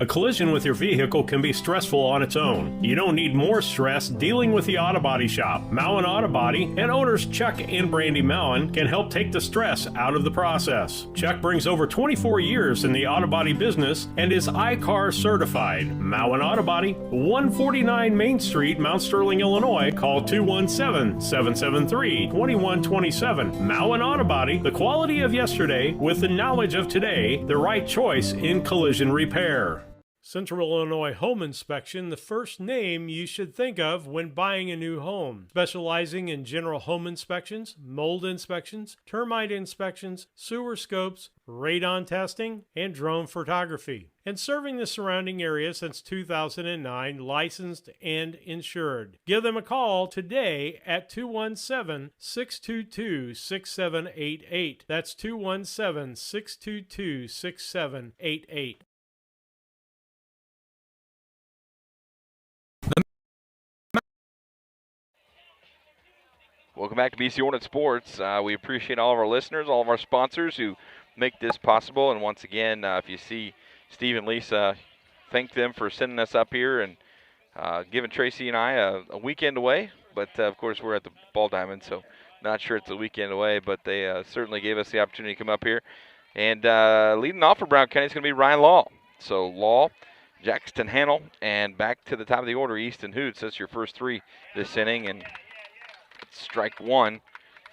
A collision with your vehicle can be stressful on its own. You don't need more stress dealing with the Auto Body Shop. Mowen Auto Body and owners Chuck and Brandy Mowen can help take the stress out of the process. Chuck brings over 24 years in the auto body business and is I-CAR certified. Mowen Auto Body, 149 Main Street, Mount Sterling, Illinois. Call 217-773-2127. Mowen Auto Body, the quality of yesterday with the knowledge of today, the right choice in collision repair. Central Illinois Home Inspection, the first name you should think of when buying a new home. Specializing in general home inspections, mold inspections, termite inspections, sewer scopes, radon testing, and drone photography. And serving the surrounding area since 2009, licensed and insured. Give them a call today at 217-622-6788. That's 217-622-6788. Welcome back to BC Hornet Sports. We appreciate all of our listeners, all of our sponsors who make this possible. And once again, if you see Steve and Lisa, thank them for sending us up here and giving Tracy and I a weekend away. But, of course, we're at the Ball Diamond, so not sure it's a weekend away. But they certainly gave us the opportunity to come up here. And leading off for Brown County is going to be Ryan Law. So Law, Jackson Hannell, and back to the top of the order, Easton Hoots. That's your first 3 this inning. And strike 1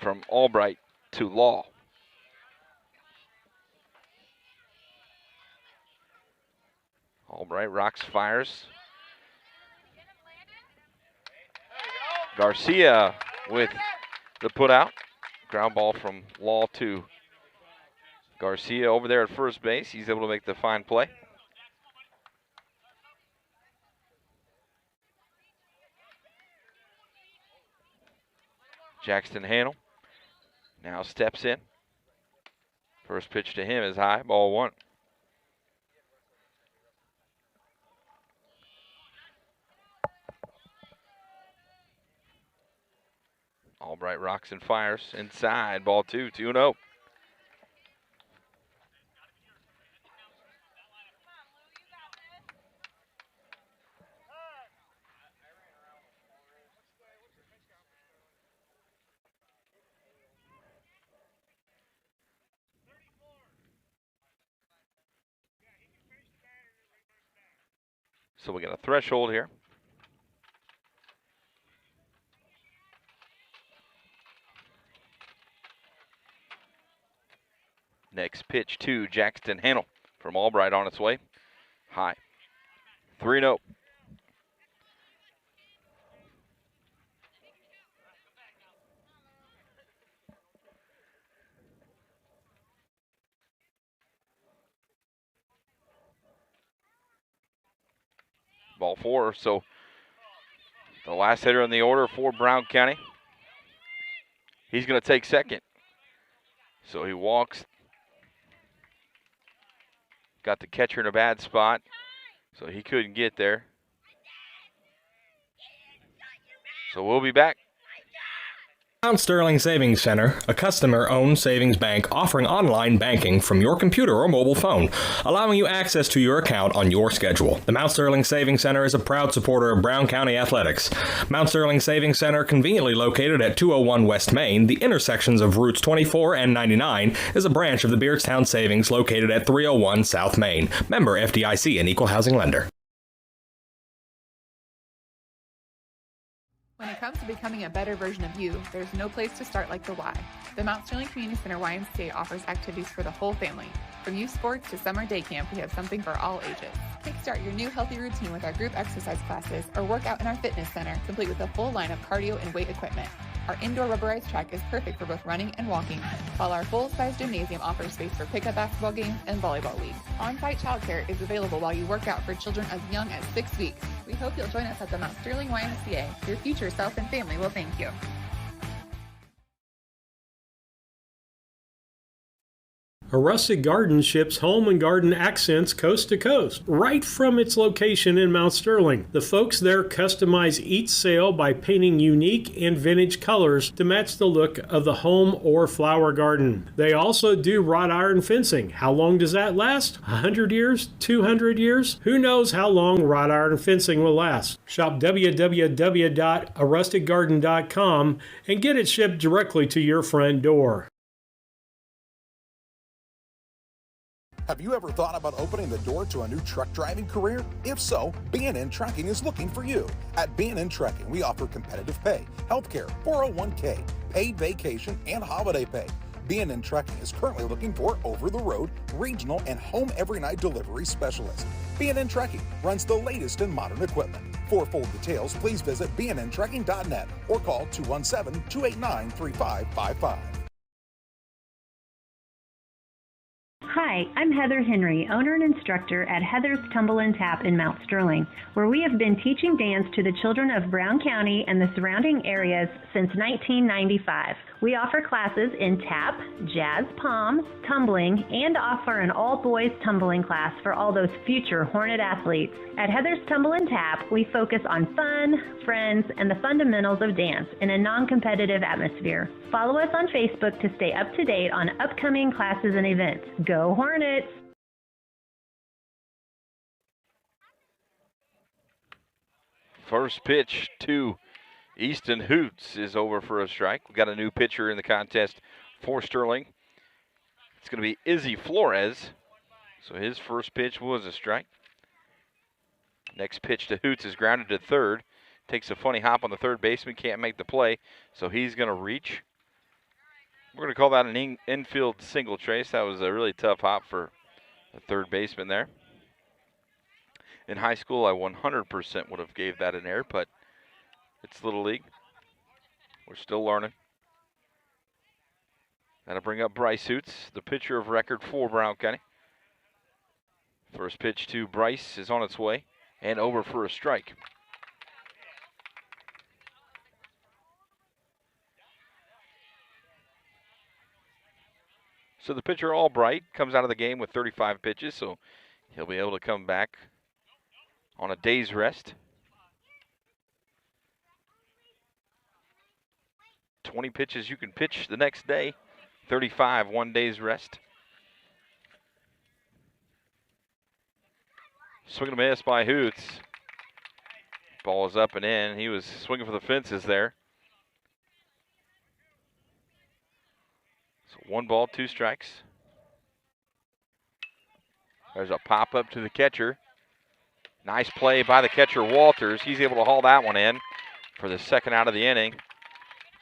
from Albright to Law. Albright rocks, fires. Garcia with the putout. Ground ball from Law to Garcia over there at first base. He's able to make the fine play. Jackson Hannell now steps in. First pitch to him is high, ball 1. Albright rocks and fires inside, ball 2, 2-0. So we got a threshold here. Next pitch to Jackson Hannell from Albright on its way. High. 3-0. Ball 4, so the last hitter in the order for Brown County. He's going to take second. So he walks. Got the catcher in a bad spot, so he couldn't get there. So we'll be back. Mount Sterling Savings Center, a customer-owned savings bank offering online banking from your computer or mobile phone, allowing you access to your account on your schedule. The Mount Sterling Savings Center is a proud supporter of Brown County athletics. Mount Sterling Savings Center, conveniently located at 201 West Main, the intersections of routes 24 and 99, is a branch of the Beardstown Savings located at 301 South Main. Member FDIC and Equal Housing Lender. When it comes to becoming a better version of you, there's no place to start like the Y. The Mount Sterling Community Center YMCA offers activities for the whole family. From youth sports to summer day camp, we have something for all ages. Kickstart your new healthy routine with our group exercise classes or work out in our fitness center, complete with a full line of cardio and weight equipment. Our indoor rubberized track is perfect for both running and walking, while our full-size gymnasium offers space for pickup basketball games and volleyball leagues. On-site childcare is available while you work out for children as young as 6 weeks. We hope you'll join us at the Mount Sterling YMCA. Your future self and family will thank you. A Rustic Garden ships home and garden accents coast to coast, right from its location in Mount Sterling. The folks there customize each sail by painting unique and vintage colors to match the look of the home or flower garden. They also do wrought iron fencing. How long does that last? 100 years? 200 years? Who knows how long wrought iron fencing will last? Shop www.arusticgarden.com and get it shipped directly to your front door. Have you ever thought about opening the door to a new truck driving career? If so, B&N Trucking is looking for you. At B&N Trucking, we offer competitive pay, healthcare, 401k, paid vacation, and holiday pay. B&N Trucking is currently looking for over-the-road, regional, and home every-night delivery specialists. B&N Trucking runs the latest in modern equipment. For full details, please visit bnntrucking.net or call 217-289-3555. Hi, I'm Heather Henry, owner and instructor at Heather's Tumble and Tap in Mount Sterling, where we have been teaching dance to the children of Brown County and the surrounding areas since 1995. We offer classes in tap, jazz palm, tumbling, and offer an all-boys tumbling class for all those future Hornet athletes. At Heather's Tumble and Tap, we focus on fun, friends, and the fundamentals of dance in a non-competitive atmosphere. Follow us on Facebook to stay up to date on upcoming classes and events. Go Hornets! First pitch to Easton Hoots is over for a strike. We got a new pitcher in the contest for Sterling. It's going to be Izzy Flores. So his first pitch was a strike. Next pitch to Hoots is grounded to third. Takes a funny hop on the third baseman, can't make the play, so he's going to reach. We're going to call that an infield single, Trace. That was a really tough hop for the third baseman there. In high school, I 100% would have gave that an error, but it's Little League. We're still learning. That'll bring up Bryce Hoots, the pitcher of record for Brown County. First pitch to Bryce is on its way and over for a strike. So the pitcher, Albright, comes out of the game with 35 pitches, so he'll be able to come back on a day's rest. 20 pitches you can pitch the next day, 35, 1 day's rest. Swing and a miss by Hoots. Ball is up and in. He was swinging for the fences there. So 1 ball, 2 strikes. There's a pop up to the catcher. Nice play by the catcher, Walters. He's able to haul that one in for the second out of the inning.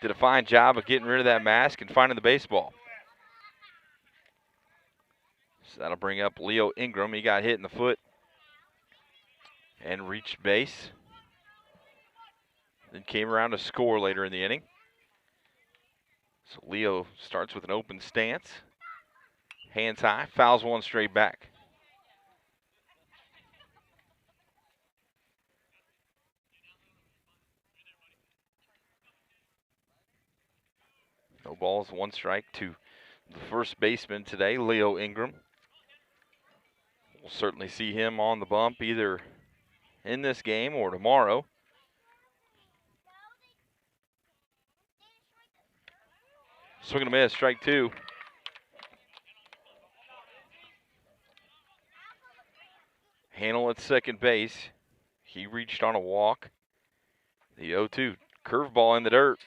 Did a fine job of getting rid of that mask and finding the baseball. So that'll bring up Leo Ingram. He got hit in the foot and reached base. Then came around to score later in the inning. So Leo starts with an open stance. Hands high, fouls one straight back. No balls, one strike to the first baseman today, Leo Ingram. We'll certainly see him on the bump either in this game or tomorrow. Swing and a miss, strike two. Hanel at second base. He reached on a walk. The 0-2 curveball in the dirt.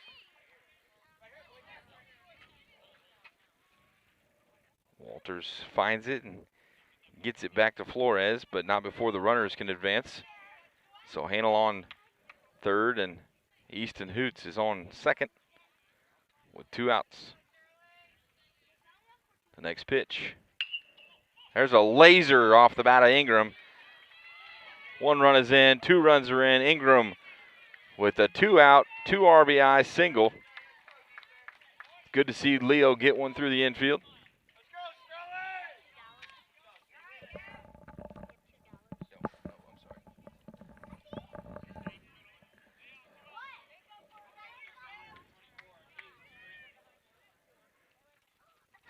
Walters finds it and gets it back to Flores, but not before the runners can advance. So Hanel on third, and Easton Hoots is on second with 2 outs. The next pitch. There's a laser off the bat of Ingram. 1 run is in, 2 runs are in. Ingram with a 2-out, 2 RBI single. Good to see Leo get one through the infield.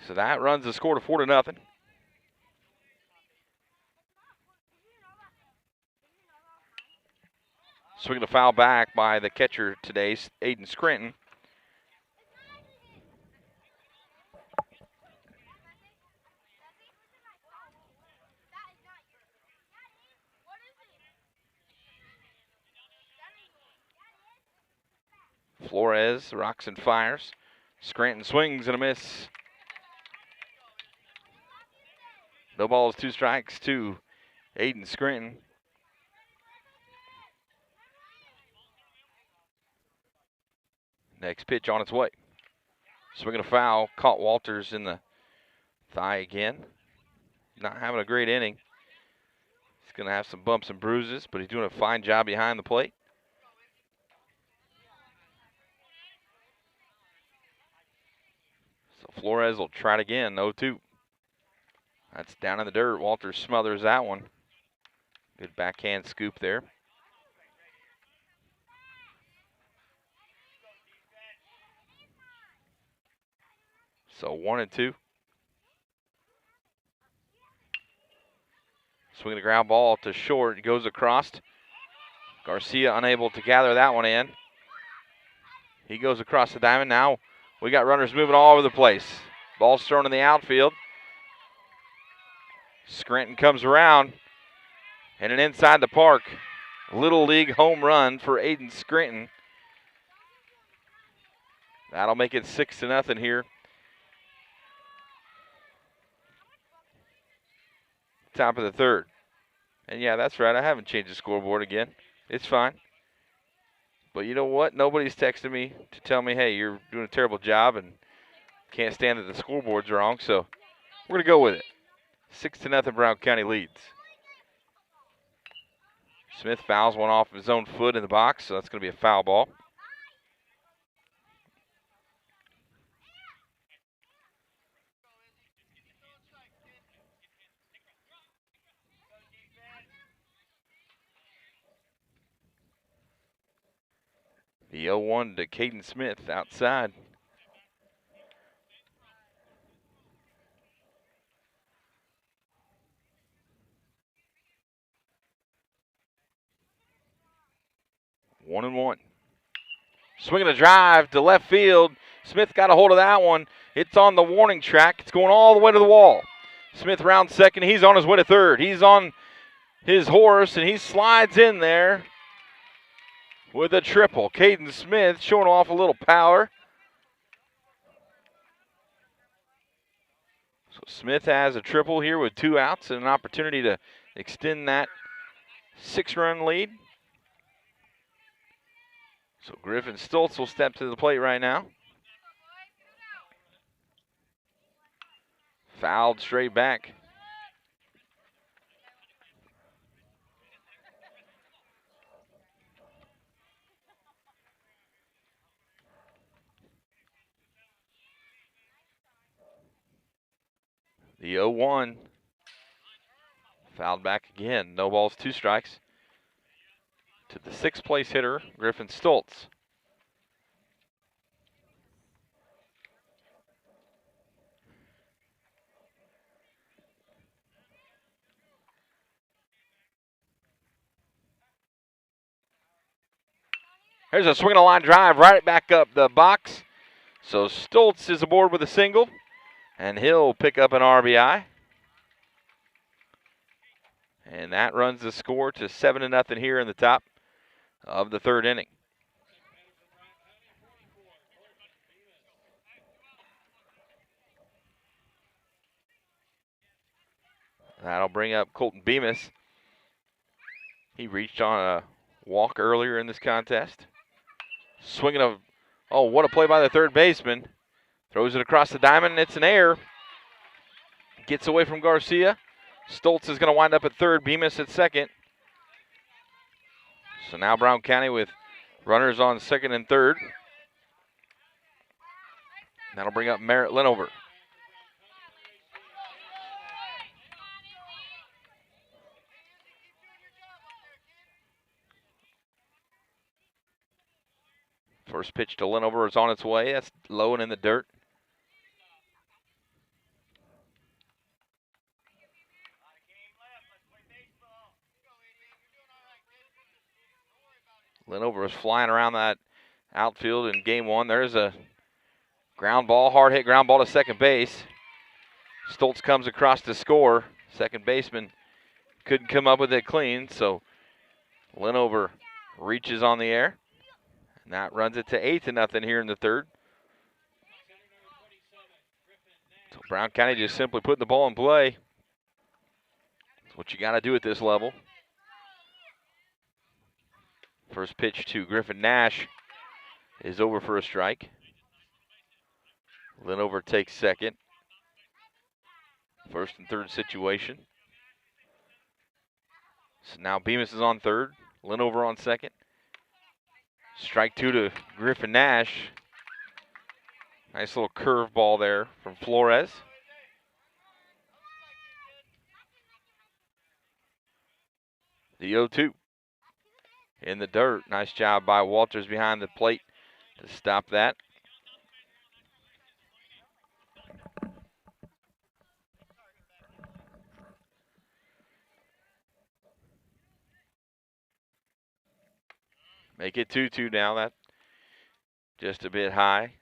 So that runs the score to 4-0. Swinging a foul back by the catcher today, Aiden Scranton. Flores rocks and fires. Scranton swings and a miss. No balls, 2 strikes to Aiden Scranton. Next pitch on its way. Swinging a foul, caught Walters in the thigh again. Not having a great inning. He's going to have some bumps and bruises, but he's doing a fine job behind the plate. So Flores will try it again, 0-2. That's down in the dirt. Walters smothers that one. Good backhand scoop there. So 1-2. Swinging a ground ball to short. It goes across. Garcia unable to gather that one in. He goes across the diamond. Now we got runners moving all over the place. Ball's thrown in the outfield. Scranton comes around, and an inside the park Little League home run for Aiden Scranton. That'll make it 6-0 here. Top of the third. And yeah, that's right. I haven't changed the scoreboard again. It's fine. But you know what? Nobody's texted me to tell me, hey, you're doing a terrible job and can't stand that the scoreboard's wrong. So we're going to go with it. 6-0 Brown County leads. Smith fouls one off his own foot in the box, so that's going to be a foul ball. The 0-1 to Caden Smith outside. One and one. Swinging a drive to left field. Smith got a hold of that one. It's on the warning track. It's going all the way to the wall. Smith rounds second. He's on his way to third. He's on his horse, and he slides in there with a triple. Caden Smith showing off a little power. So Smith has a triple here with 2 outs and an opportunity to extend that 6-run lead. So Griffin Stoltz will step to the plate right now. Fouled straight back. The 0-1. Fouled back again. No balls, 2 strikes. To the 6th place hitter, Griffin Stoltz. There's a swing and a line drive right back up the box. So Stoltz is aboard with a single, and he'll pick up an RBI. And that runs the score to 7-0 here in the top of the 3rd inning. That'll bring up Colton Bemis. He reached on a walk earlier in this contest. Swinging a, oh, what a play by the 3rd baseman. Throws it across the diamond, and it's an error. Gets away from Garcia. Stoltz is going to wind up at 3rd, Bemis at 2nd. So now Brown County with runners on 2nd and 3rd. That'll bring up Merritt Linover. First pitch to Linover is on its way. That's low and in the dirt. Linover is flying around that outfield in game 1. There's a ground ball, hard hit ground ball to second base. Stoltz comes across to score. Second baseman couldn't come up with it clean, so Linover reaches on the air. And that runs it to 8-0 here in the 3rd. So Brown County just simply putting the ball in play. That's what you got to do at this level. First pitch to Griffin Nash is over for a strike. Linover takes 2nd. 1st and 3rd situation. So now Bemis is on 3rd. Linover on 2nd. Strike 2 to Griffin Nash. Nice little curve ball there from Flores. The 0-2 in the dirt. Nice job by Walters behind the plate to stop that. Make it 2-2 now. That just a bit high.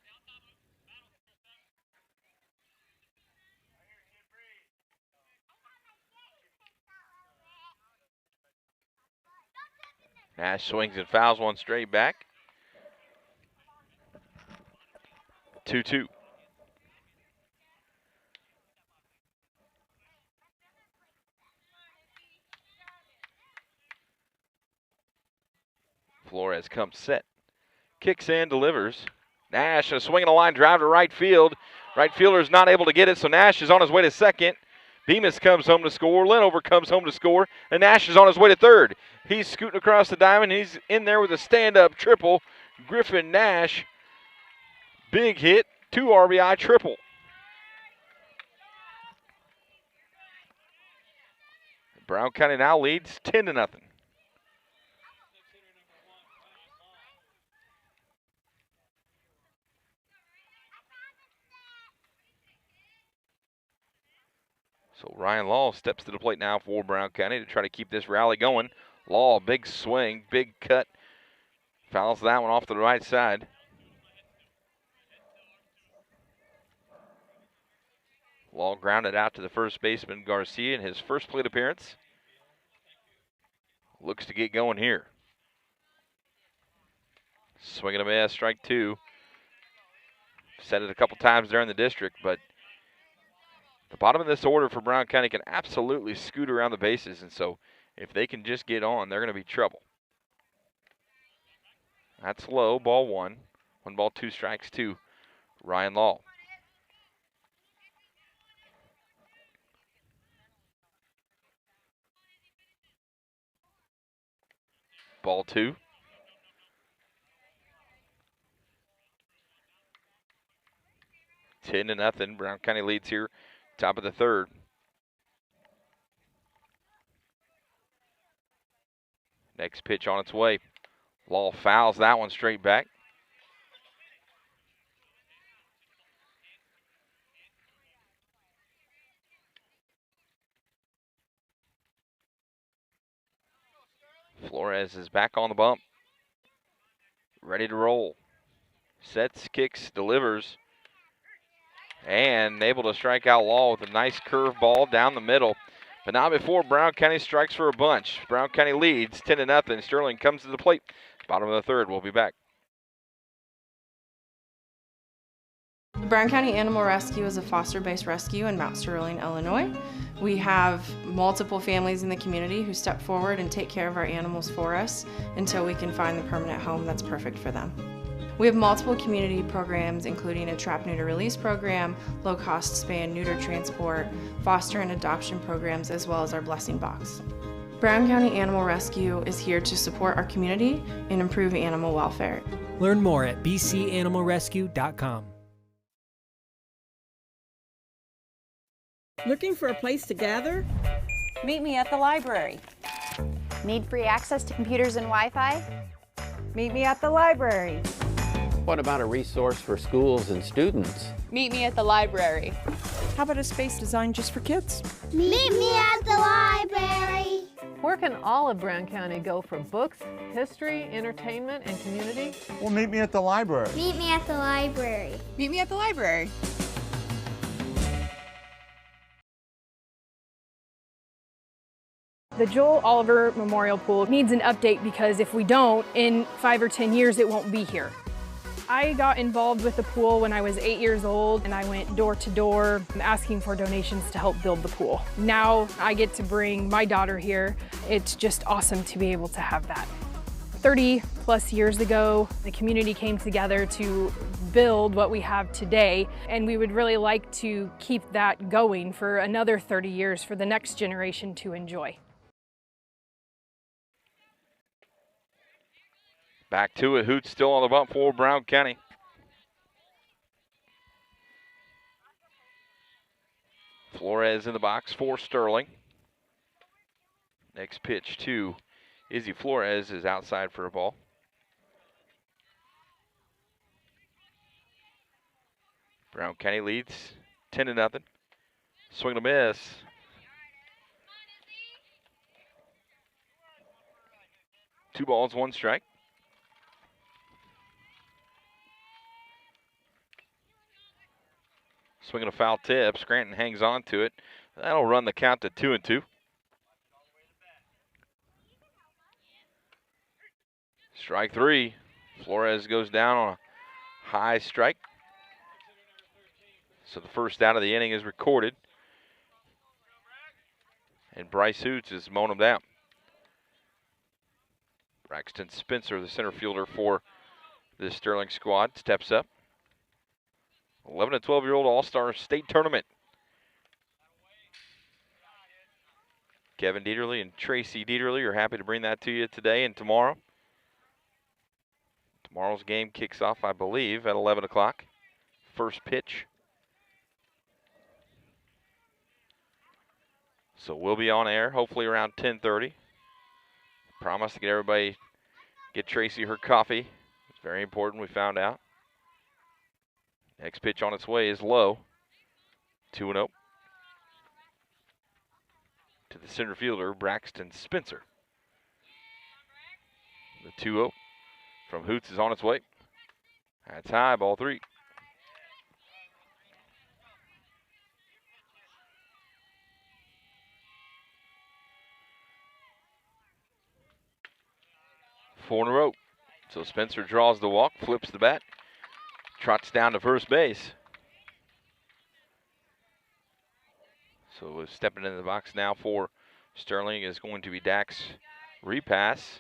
Nash swings and fouls one straight back. 2-2. Flores comes set. Kicks in, delivers. Nash, a swing and a line drive to right field. Right fielder's not able to get it, so Nash is on his way to 2nd. Bemis comes home to score. Linover comes home to score. And Nash is on his way to 3rd. He's scooting across the diamond. He's in there with a stand-up triple. Griffin Nash, big hit, 2 RBI triple. Brown County now leads 10-0. So Ryan Law steps to the plate now for Brown County to try to keep this rally going. Law, big swing, big cut. Fouls that one off to the right side. Law grounded out to the first baseman, Garcia, in his first plate appearance. Looks to get going here. Swing and a miss, strike 2. Said it a couple times there in the district, but the bottom of this order for Brown County can absolutely scoot around the bases, and so If they can just get on, they're going to be trouble. That's low, ball 1. 1 ball, 2 strikes to Ryan Law. Ball 2. Ten to nothing. Brown County leads here, top of the 3rd. Next pitch on its way. Law fouls that one straight back. Flores is back on the bump. Ready to roll. Sets, kicks, delivers. And able to strike out Law with a nice curve ball down the middle. But not before Brown County strikes for a bunch. Brown County leads 10 to nothing. Sterling comes to the plate. Bottom of the 3rd. We'll be back. Brown County Animal Rescue is a foster-based rescue in Mount Sterling, Illinois. We have multiple families in the community who step forward and take care of our animals for us until we can find the permanent home that's perfect for them. We have multiple community programs, including a trap neuter release program, low-cost spay and neuter transport, foster and adoption programs, as well as our blessing box. Brown County Animal Rescue is here to support our community and improve animal welfare. Learn more at bcanimalrescue.com. Looking for a place to gather? Meet me at the library. Need free access to computers and Wi-Fi? Meet me at the library. What about a resource for schools and students? Meet me at the library. How about a space designed just for kids? Meet me at the library. Where can all of Brown County go for books, history, entertainment, and community? Well, meet me at the library. Meet me at the library. Meet me at the library. The Joel Oliver Memorial Pool needs an update because if we don't, in 5 or 10 years, it won't be here. I got involved with the pool when I was 8 years old, and I went door to door asking for donations to help build the pool. Now I get to bring my daughter here. It's just awesome to be able to have that. 30 plus years ago, the community came together to build what we have today, and we would really like to keep that going for another 30 years for the next generation to enjoy. Back to it. Hoots still on the bump for Brown County. Flores in the box for Sterling. Next pitch to Izzy Flores is outside for a ball. Brown County leads 10 to nothing. Swing and a miss. Two balls, one strike. Swinging a foul tip. Scranton hangs on to it. That'll run the count to 2-2. Strike 3. Flores goes down on a high strike. So the first out of the inning is recorded. And Bryce Hoots is mowing him down. Braxton Spencer, the center fielder for this Sterling squad, steps up. 11 and 12-year-old All-Star State Tournament. Kevin Dieterle and Tracy Dieterle are happy to bring that to you today and tomorrow. Tomorrow's game kicks off, I believe, at 11 o'clock. First pitch. So we'll be on air, hopefully around 10:30. Promise to get Tracy her coffee. It's very important, we found out. Next pitch on its way is low. 2-0. To the center fielder, Braxton Spencer. The 2-0 from Hoots is on its way. That's high, ball 3. Four in a row. So Spencer draws the walk, flips the bat. Trots down to first base. So we're stepping into the box now for Sterling is going to be Dax repass.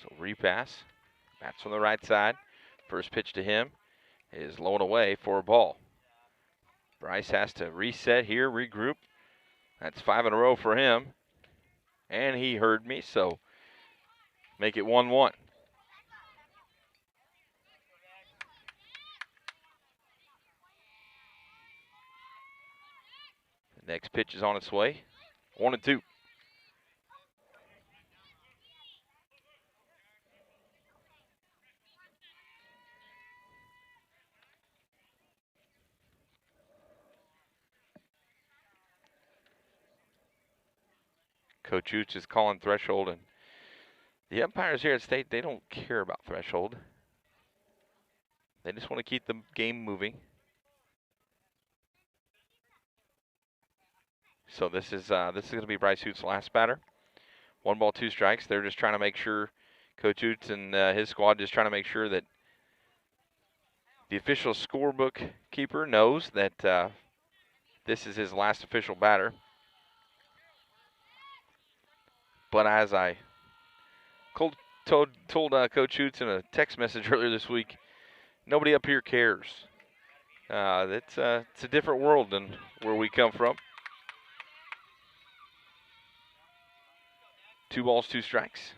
So repass. Bats from the right side. First pitch to him is low and away for a ball. Bryce has to reset here, regroup. That's 5 in a row for him. And he heard me, so make it 1-1. The next pitch is on its way. 1-2. Coach Utes is calling threshold, and the umpires here at State, they don't care about threshold. They just want to keep the game moving. So this is going to be Bryce Utes' last batter. 1 ball, 2 strikes. They're just trying to make sure, Coach Utes and his squad just trying to make sure that the official scorebook keeper knows that this is his last official batter. But as I told Coach Utes in a text message earlier this week, nobody up here cares. It's a different world than where we come from. 2 balls, 2 strikes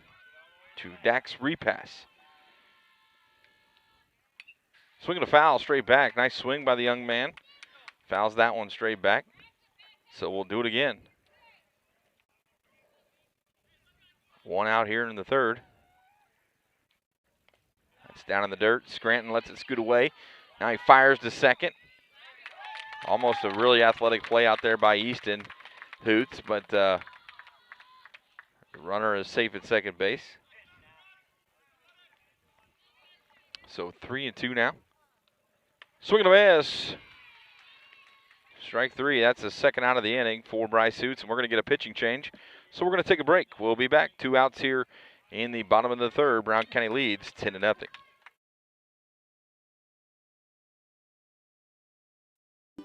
to Dax repass. Swinging a foul straight back. Nice swing by the young man. Fouls that one straight back. So we'll do it again. 1 out here in the 3rd. That's down in the dirt. Scranton lets it scoot away. Now he fires to second. Almost a really athletic play out there by Easton Hoots, but the runner is safe at second base. So 3-2 now. Swing and a miss. Strike 3. That's the second out of the inning for Bryce Hoots, and we're going to get a pitching change. So we're going to take a break. We'll be back. 2 outs here in the bottom of the 3rd. Brown County leads 10-0.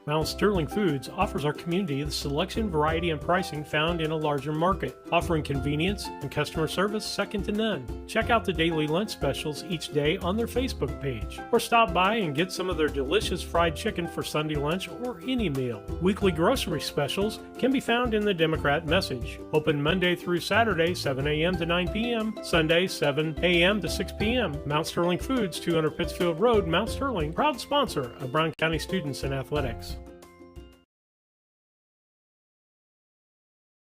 Mount Sterling Foods offers our community the selection, variety, and pricing found in a larger market, offering convenience and customer service second to none. Check out the daily lunch specials each day on their Facebook page, or stop by and get some of their delicious fried chicken for Sunday lunch or any meal. Weekly grocery specials can be found in the Democrat Message. Open Monday through Saturday, 7 a.m. to 9 p.m., Sunday, 7 a.m. to 6 p.m. Mount Sterling Foods, 200 Pittsfield Road, Mount Sterling, proud sponsor of Brown County students in athletics.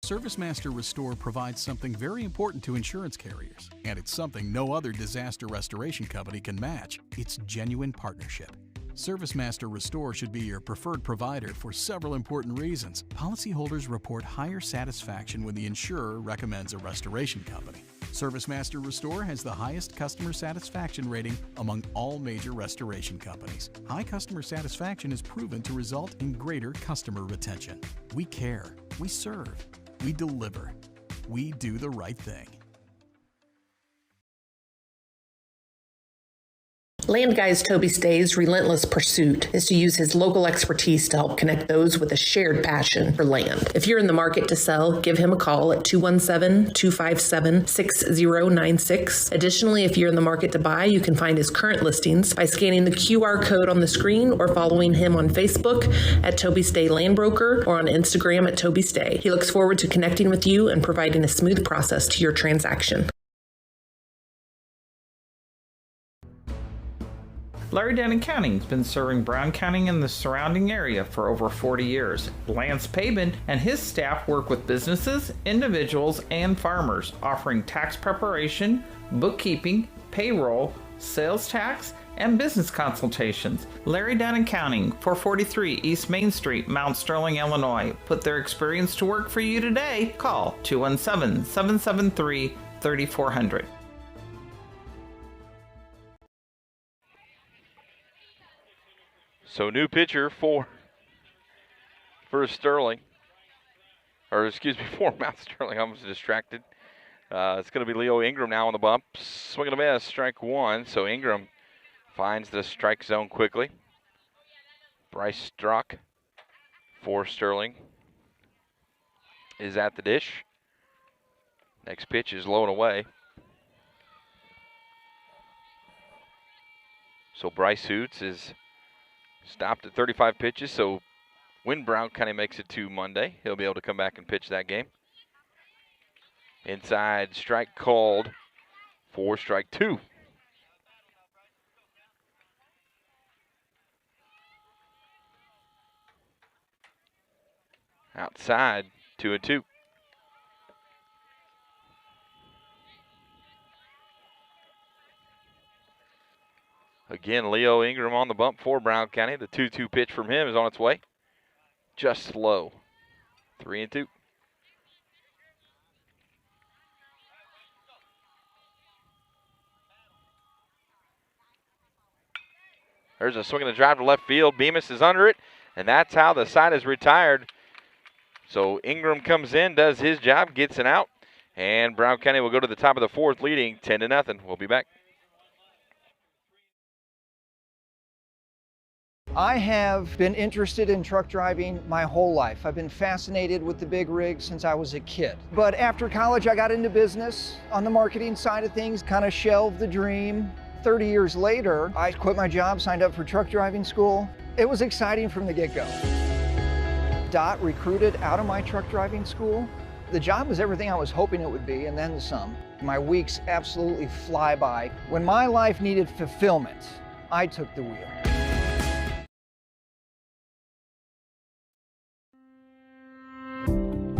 ServiceMaster Restore provides something very important to insurance carriers, and it's something no other disaster restoration company can match. It's genuine partnership. ServiceMaster Restore should be your preferred provider for several important reasons. Policyholders report higher satisfaction when the insurer recommends a restoration company. ServiceMaster Restore has the highest customer satisfaction rating among all major restoration companies. High customer satisfaction is proven to result in greater customer retention. We care. We serve. We deliver. We do the right thing. Land Guy's Toby Stay's relentless pursuit is to use his local expertise to help connect those with a shared passion for land. If you're in the market to sell, give him a call at 217-257-6096. Additionally, if you're in the market to buy, you can find his current listings by scanning the QR code on the screen or following him on Facebook at Toby Stay Land Broker or on Instagram at Toby Stay. He looks forward to connecting with you and providing a smooth process to your transaction. Larry Denton Accounting has been serving Brown County and the surrounding area for over 40 years. Lance Pabin and his staff work with businesses, individuals, and farmers, offering tax preparation, bookkeeping, payroll, sales tax, and business consultations. Larry Denton Accounting, 443 East Main Street, Mount Sterling, Illinois. Put their experience to work for you today. Call 217-773-3400. So new pitcher for Sterling, or excuse me, for Mount Sterling. I was distracted. It's going to be Leo Ingram now on the bump. Swing and a miss, strike 1. So Ingram finds the strike zone quickly. Bryce Strzok for Sterling is at the dish. Next pitch is low and away. So Bryce Hoots is stopped at 35 pitches. So when Brown County makes it to Monday, he'll be able to come back and pitch that game. Inside strike called for strike 2. Outside, 2-2. Again, Leo Ingram on the bump for Brown County. The 2-2 pitch from him is on its way. Just slow. 3-2. There's a swing and a drive to left field. Bemis is under it, and that's how the side is retired. So Ingram comes in, does his job, gets an out, and Brown County will go to the top of the 4th, leading 10-0. We'll be back. I have been interested in truck driving my whole life. I've been fascinated with the big rig since I was a kid. But after college, I got into business on the marketing side of things, kind of shelved the dream. 30 years later, I quit my job, signed up for truck driving school. It was exciting from the get-go. Dot recruited out of my truck driving school. The job was everything I was hoping it would be, and then some. My weeks absolutely fly by. When my life needed fulfillment, I took the wheel.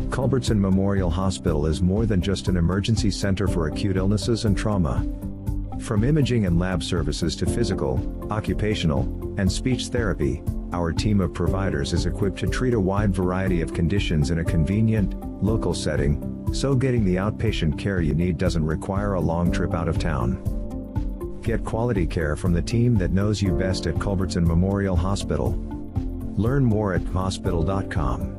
Culbertson Memorial Hospital is more than just an emergency center for acute illnesses and trauma. From imaging and lab services to physical, occupational, and speech therapy, our team of providers is equipped to treat a wide variety of conditions in a convenient, local setting, so getting the outpatient care you need doesn't require a long trip out of town. Get quality care from the team that knows you best at Culbertson Memorial Hospital. Learn more at hospital.com.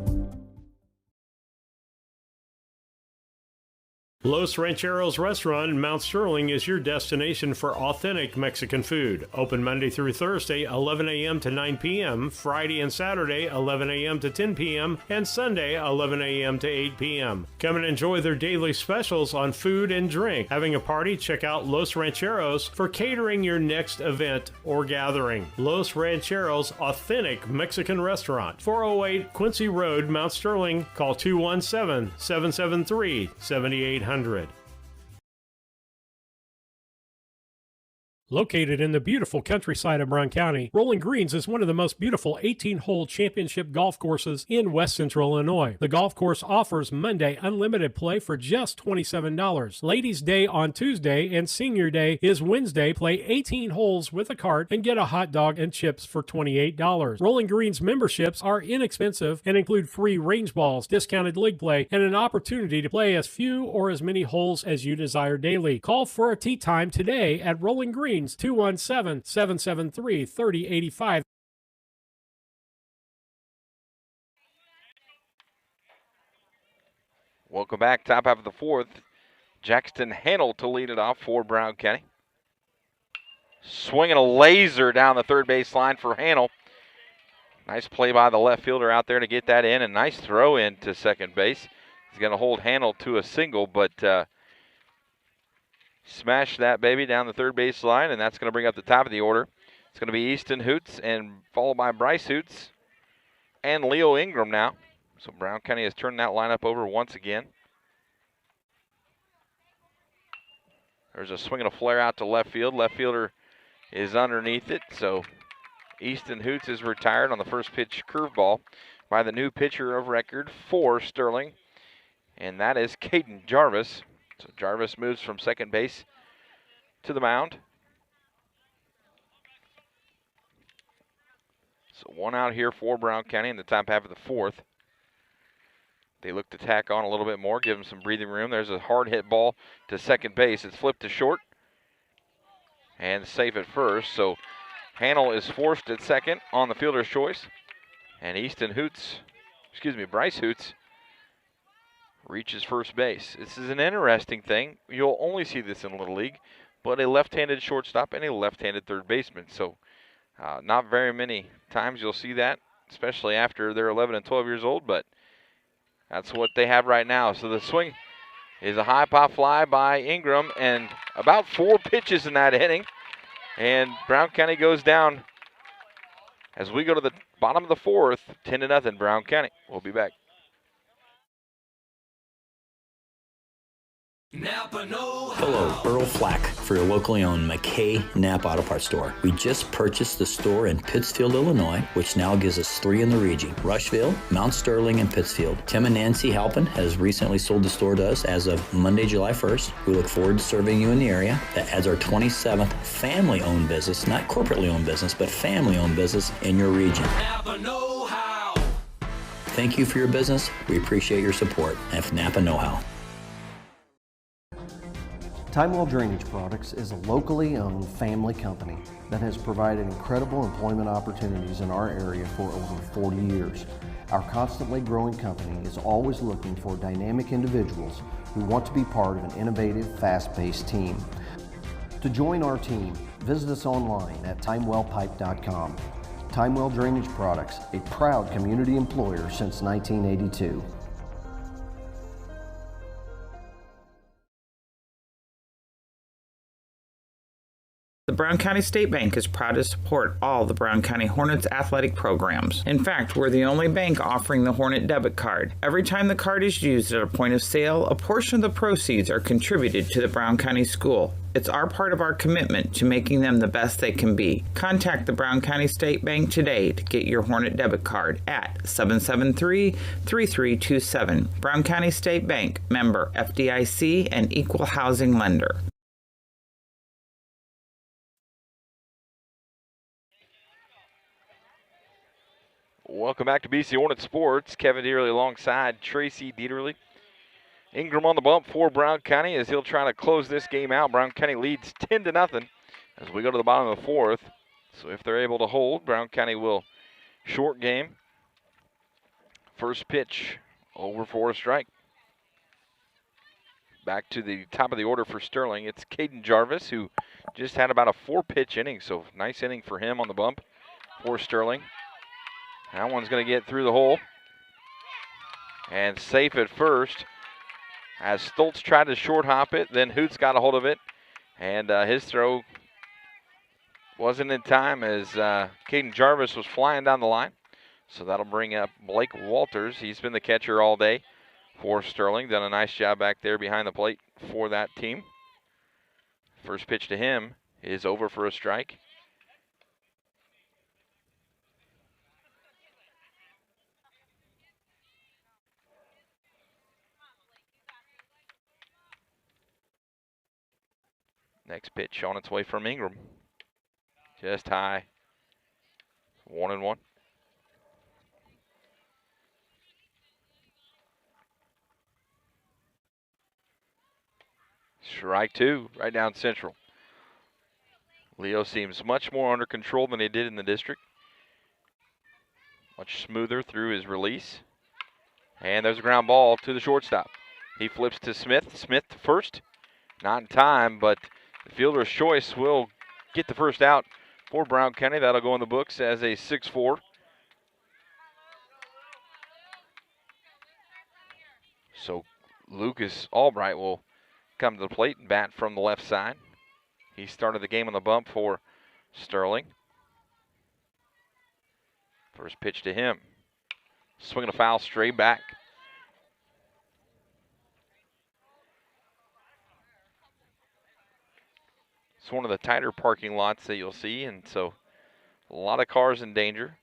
Los Rancheros Restaurant in Mount Sterling is your destination for authentic Mexican food. Open Monday through Thursday, 11 a.m. to 9 p.m., Friday and Saturday, 11 a.m. to 10 p.m., and Sunday, 11 a.m. to 8 p.m. Come and enjoy their daily specials on food and drink. Having a party? Check out Los Rancheros for catering your next event or gathering. Los Rancheros Authentic Mexican Restaurant, 408 Quincy Road, Mount Sterling. Call 217-773-7800. Located in the beautiful countryside of Brown County, Rolling Greens is one of the most beautiful 18-hole championship golf courses in West Central Illinois. The golf course offers Monday unlimited play for just $27. Ladies' Day on Tuesday and Senior Day is Wednesday. Play 18 holes with a cart and get a hot dog and chips for $28. Rolling Greens memberships are inexpensive and include free range balls, discounted league play, and an opportunity to play as few or as many holes as you desire daily. Call for a tee time today at Rolling Greens, 217-773-3085. Welcome back. Top half of the 4th. Jackson Hannell to lead it off for Brown County. Swinging a laser down the third base line for Hannell. Nice play by the left fielder out there to get that in, and nice throw in to second base. He's going to hold Hannell to a single, but smash that baby down the third base line, and that's going to bring up the top of the order. It's going to be Easton Hoots and followed by Bryce Hoots and Leo Ingram now. So Brown County has turned that lineup over once again. There's a swing and a flare out to left field. Left fielder is underneath it, so Easton Hoots is retired on the first pitch curveball by the new pitcher of record for Sterling, and that is Caden Jarvis. So Jarvis moves from second base to the mound. So one out here for Brown County in the top half of the 4th. They look to tack on a little bit more, give them some breathing room. There's a hard hit ball to second base. It's flipped to short and safe at first. So Hannell is forced at second on the fielder's choice. And Bryce Hoots reaches first base. This is an interesting thing. You'll only see this in Little League, but a left-handed shortstop and a left-handed third baseman. So not very many times you'll see that. especially after they're 11 and 12 years old, but that's what they have right now. So the swing is a high pop fly by Ingram, and about 4 pitches in that inning. And Brown County goes down as we go to the bottom of the 4th, 10-0 Brown County. We'll be back. Hello, Earl Flack for your locally owned McKay Napa Auto Parts store. We just purchased the store in Pittsfield, Illinois, which now gives us 3 in the region: Rushville, Mount Sterling, and Pittsfield. Tim and Nancy Halpin has recently sold the store to us as of Monday, July 1st. We look forward to serving you in the area. That adds our 27th family-owned business, not corporately owned business, but family-owned business in your region. Napa know-how. Thank you for your business. We appreciate your support. And Napa Know-How. Timewell Drainage Products is a locally owned family company that has provided incredible employment opportunities in our area for over 40 years. Our constantly growing company is always looking for dynamic individuals who want to be part of an innovative, fast-paced team. To join our team, visit us online at timewellpipe.com. Timewell Drainage Products, a proud community employer since 1982. The Brown County State Bank is proud to support all the Brown County Hornets athletic programs. In fact, we're the only bank offering the Hornet debit card. Every time the card is used at a point of sale, a portion of the proceeds are contributed to the Brown County School. It's our part of our commitment to making them the best they can be. Contact the Brown County State Bank today to get your Hornet debit card at 773-3327. Brown County State Bank, member FDIC and equal housing lender. Welcome back to BC Hornet Sports. Kevin Dieterle alongside Tracy Dieterle. Ingram on the bump for Brown County as he'll try to close this game out. Brown County leads 10-0 as we go to the bottom of the 4th. So if they're able to hold, Brown County will short game. First pitch over for a strike. Back to the top of the order for Sterling. It's Caden Jarvis, who just had about a 4-pitch inning, so nice inning for him on the bump for Sterling. That one's going to get through the hole and safe at first as Stoltz tried to short hop it. Then Hoots got a hold of it, and his throw wasn't in time as Caden Jarvis was flying down the line. So that'll bring up Blake Walters. He's been the catcher all day for Sterling. Done a nice job back there behind the plate for that team. First pitch to him is over for a strike. Next pitch on its way from Ingram. Just high. 1-1. Strike 2, right down central. Leo seems much more under control than he did in the district. Much smoother through his release. And there's a ground ball to the shortstop. He flips to Smith. Smith to first. Not in time, but the fielder's choice will get the first out for Brown County. That'll go in the books as a 6-4. So Lucas Albright will come to the plate and bat from the left side. He started the game on the bump for Sterling. First pitch to him. Swinging a foul straight back. It's one of the tighter parking lots that you'll see, and so a lot of cars in danger.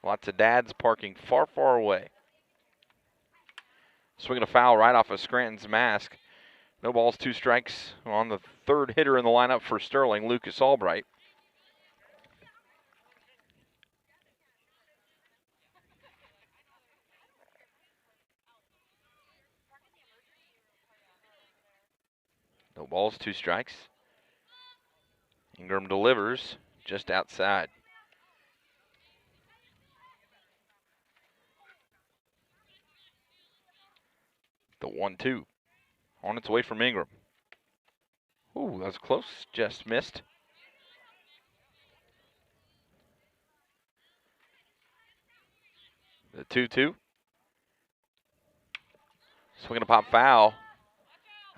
Lots of dads parking far, far away. Swinging a foul right off of Scranton's mask. No balls, 2 strikes on the third hitter in the lineup for Sterling, Lucas Albright. No balls, 2 strikes. Ingram delivers just outside. The 1-2 on its way from Ingram. Ooh, that was close, just missed. 2-2. Swinging a pop foul.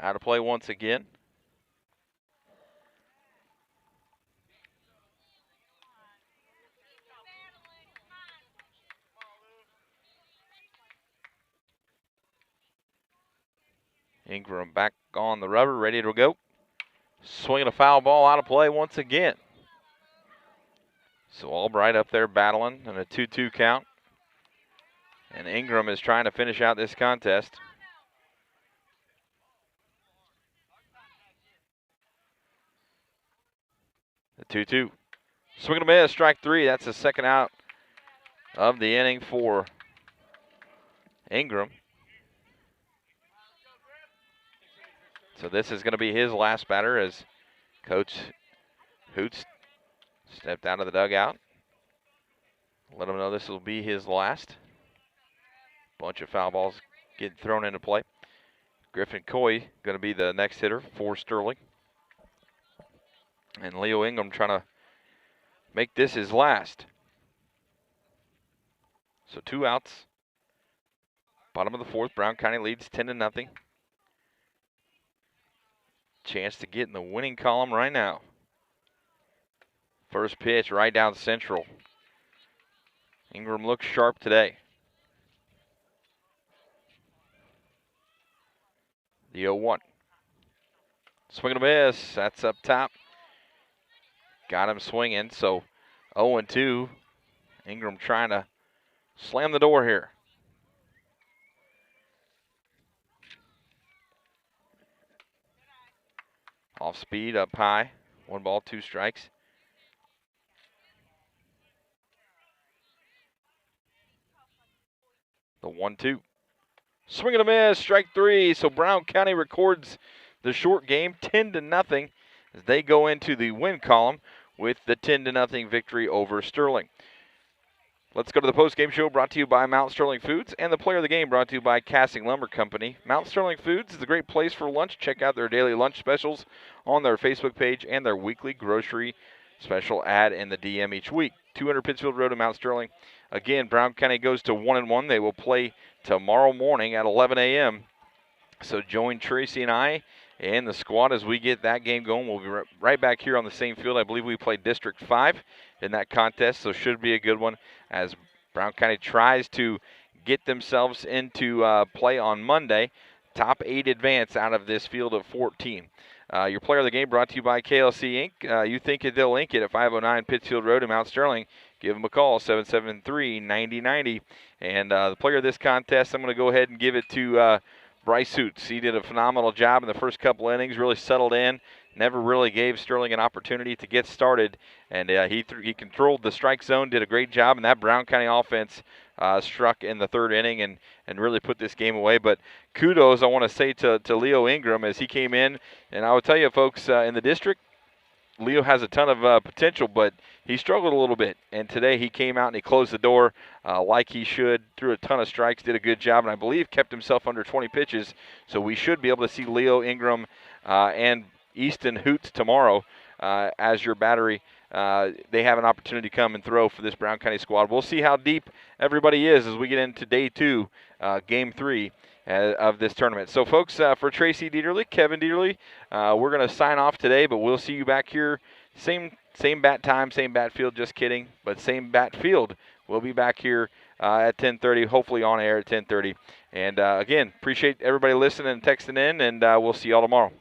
Out of play once again. Ingram back on the rubber, ready to go. Swinging a foul ball, out of play once again. So Albright up there battling in a 2-2 count. And Ingram is trying to finish out this contest. The 2-2. Swing and a miss, strike three. That's the second out of the inning for Ingram. So this is going to be his last batter as Coach Hoots stepped out of the dugout. Let him know this will be his last. Bunch of foul balls getting thrown into play. Griffin Coy going to be the next hitter for Sterling. And Leo Ingram trying to make this his last. So 2 outs. Bottom of the fourth, Brown County leads 10-0. Chance to get in the winning column right now. First pitch right down central. Ingram looks sharp today. The 0-1. Swing and a miss. That's up top. Got him swinging. So 0-2. Ingram trying to slam the door here. Off speed, up high. 1 ball, 2 strikes. The 1-2. Swing and a miss, strike three. So Brown County records the short game 10-0 as they go into the win column with the 10-0 victory over Sterling. Let's go to the post-game show brought to you by Mount Sterling Foods and the player of the game brought to you by Casting Lumber Company. Mount Sterling Foods is a great place for lunch. Check out their daily lunch specials on their Facebook page and their weekly grocery special ad in the DM each week. 200 Pittsfield Road in Mount Sterling. Again, Brown County goes to 1-1. They will play tomorrow morning at 11 a.m. So join Tracy and I and the squad as we get that game going. We'll be right back here on the same field. I believe we played District 5 in that contest, so should be a good one as Brown County tries to get themselves into play on Monday. Top 8 advance out of this field of 14. Your player of the game brought to you by KLC Inc. You think they'll ink it at 509 Pittsfield Road in Mount Sterling. Give them a call, 773-9090. And the player of this contest, I'm going to go ahead and give it to Bryce Hoots. He did a phenomenal job in the first couple innings, really settled in, never really gave Sterling an opportunity to get started. And he controlled the strike zone, did a great job, and that Brown County offense struck in the third inning and really put this game away. But kudos, I want to say, to Leo Ingram as he came in. And I will tell you, folks, in the district, Leo has a ton of potential, but he struggled a little bit. And today he came out and he closed the door like he should, threw a ton of strikes, did a good job, and I believe kept himself under 20 pitches. So we should be able to see Leo Ingram and Easton Hoots tomorrow as your battery. They have an opportunity to come and throw for this Brown County squad. We'll see how deep everybody is as we get into day 2, game 3 of this tournament. So, folks, for Tracy Dieterle, Kevin Dieterle, we're going to sign off today, but we'll see you back here. Same bat time, same bat field, just kidding, but same bat field. We'll be back here at 10:30, hopefully on air at 10:30. And, again, appreciate everybody listening and texting in, and we'll see you all tomorrow.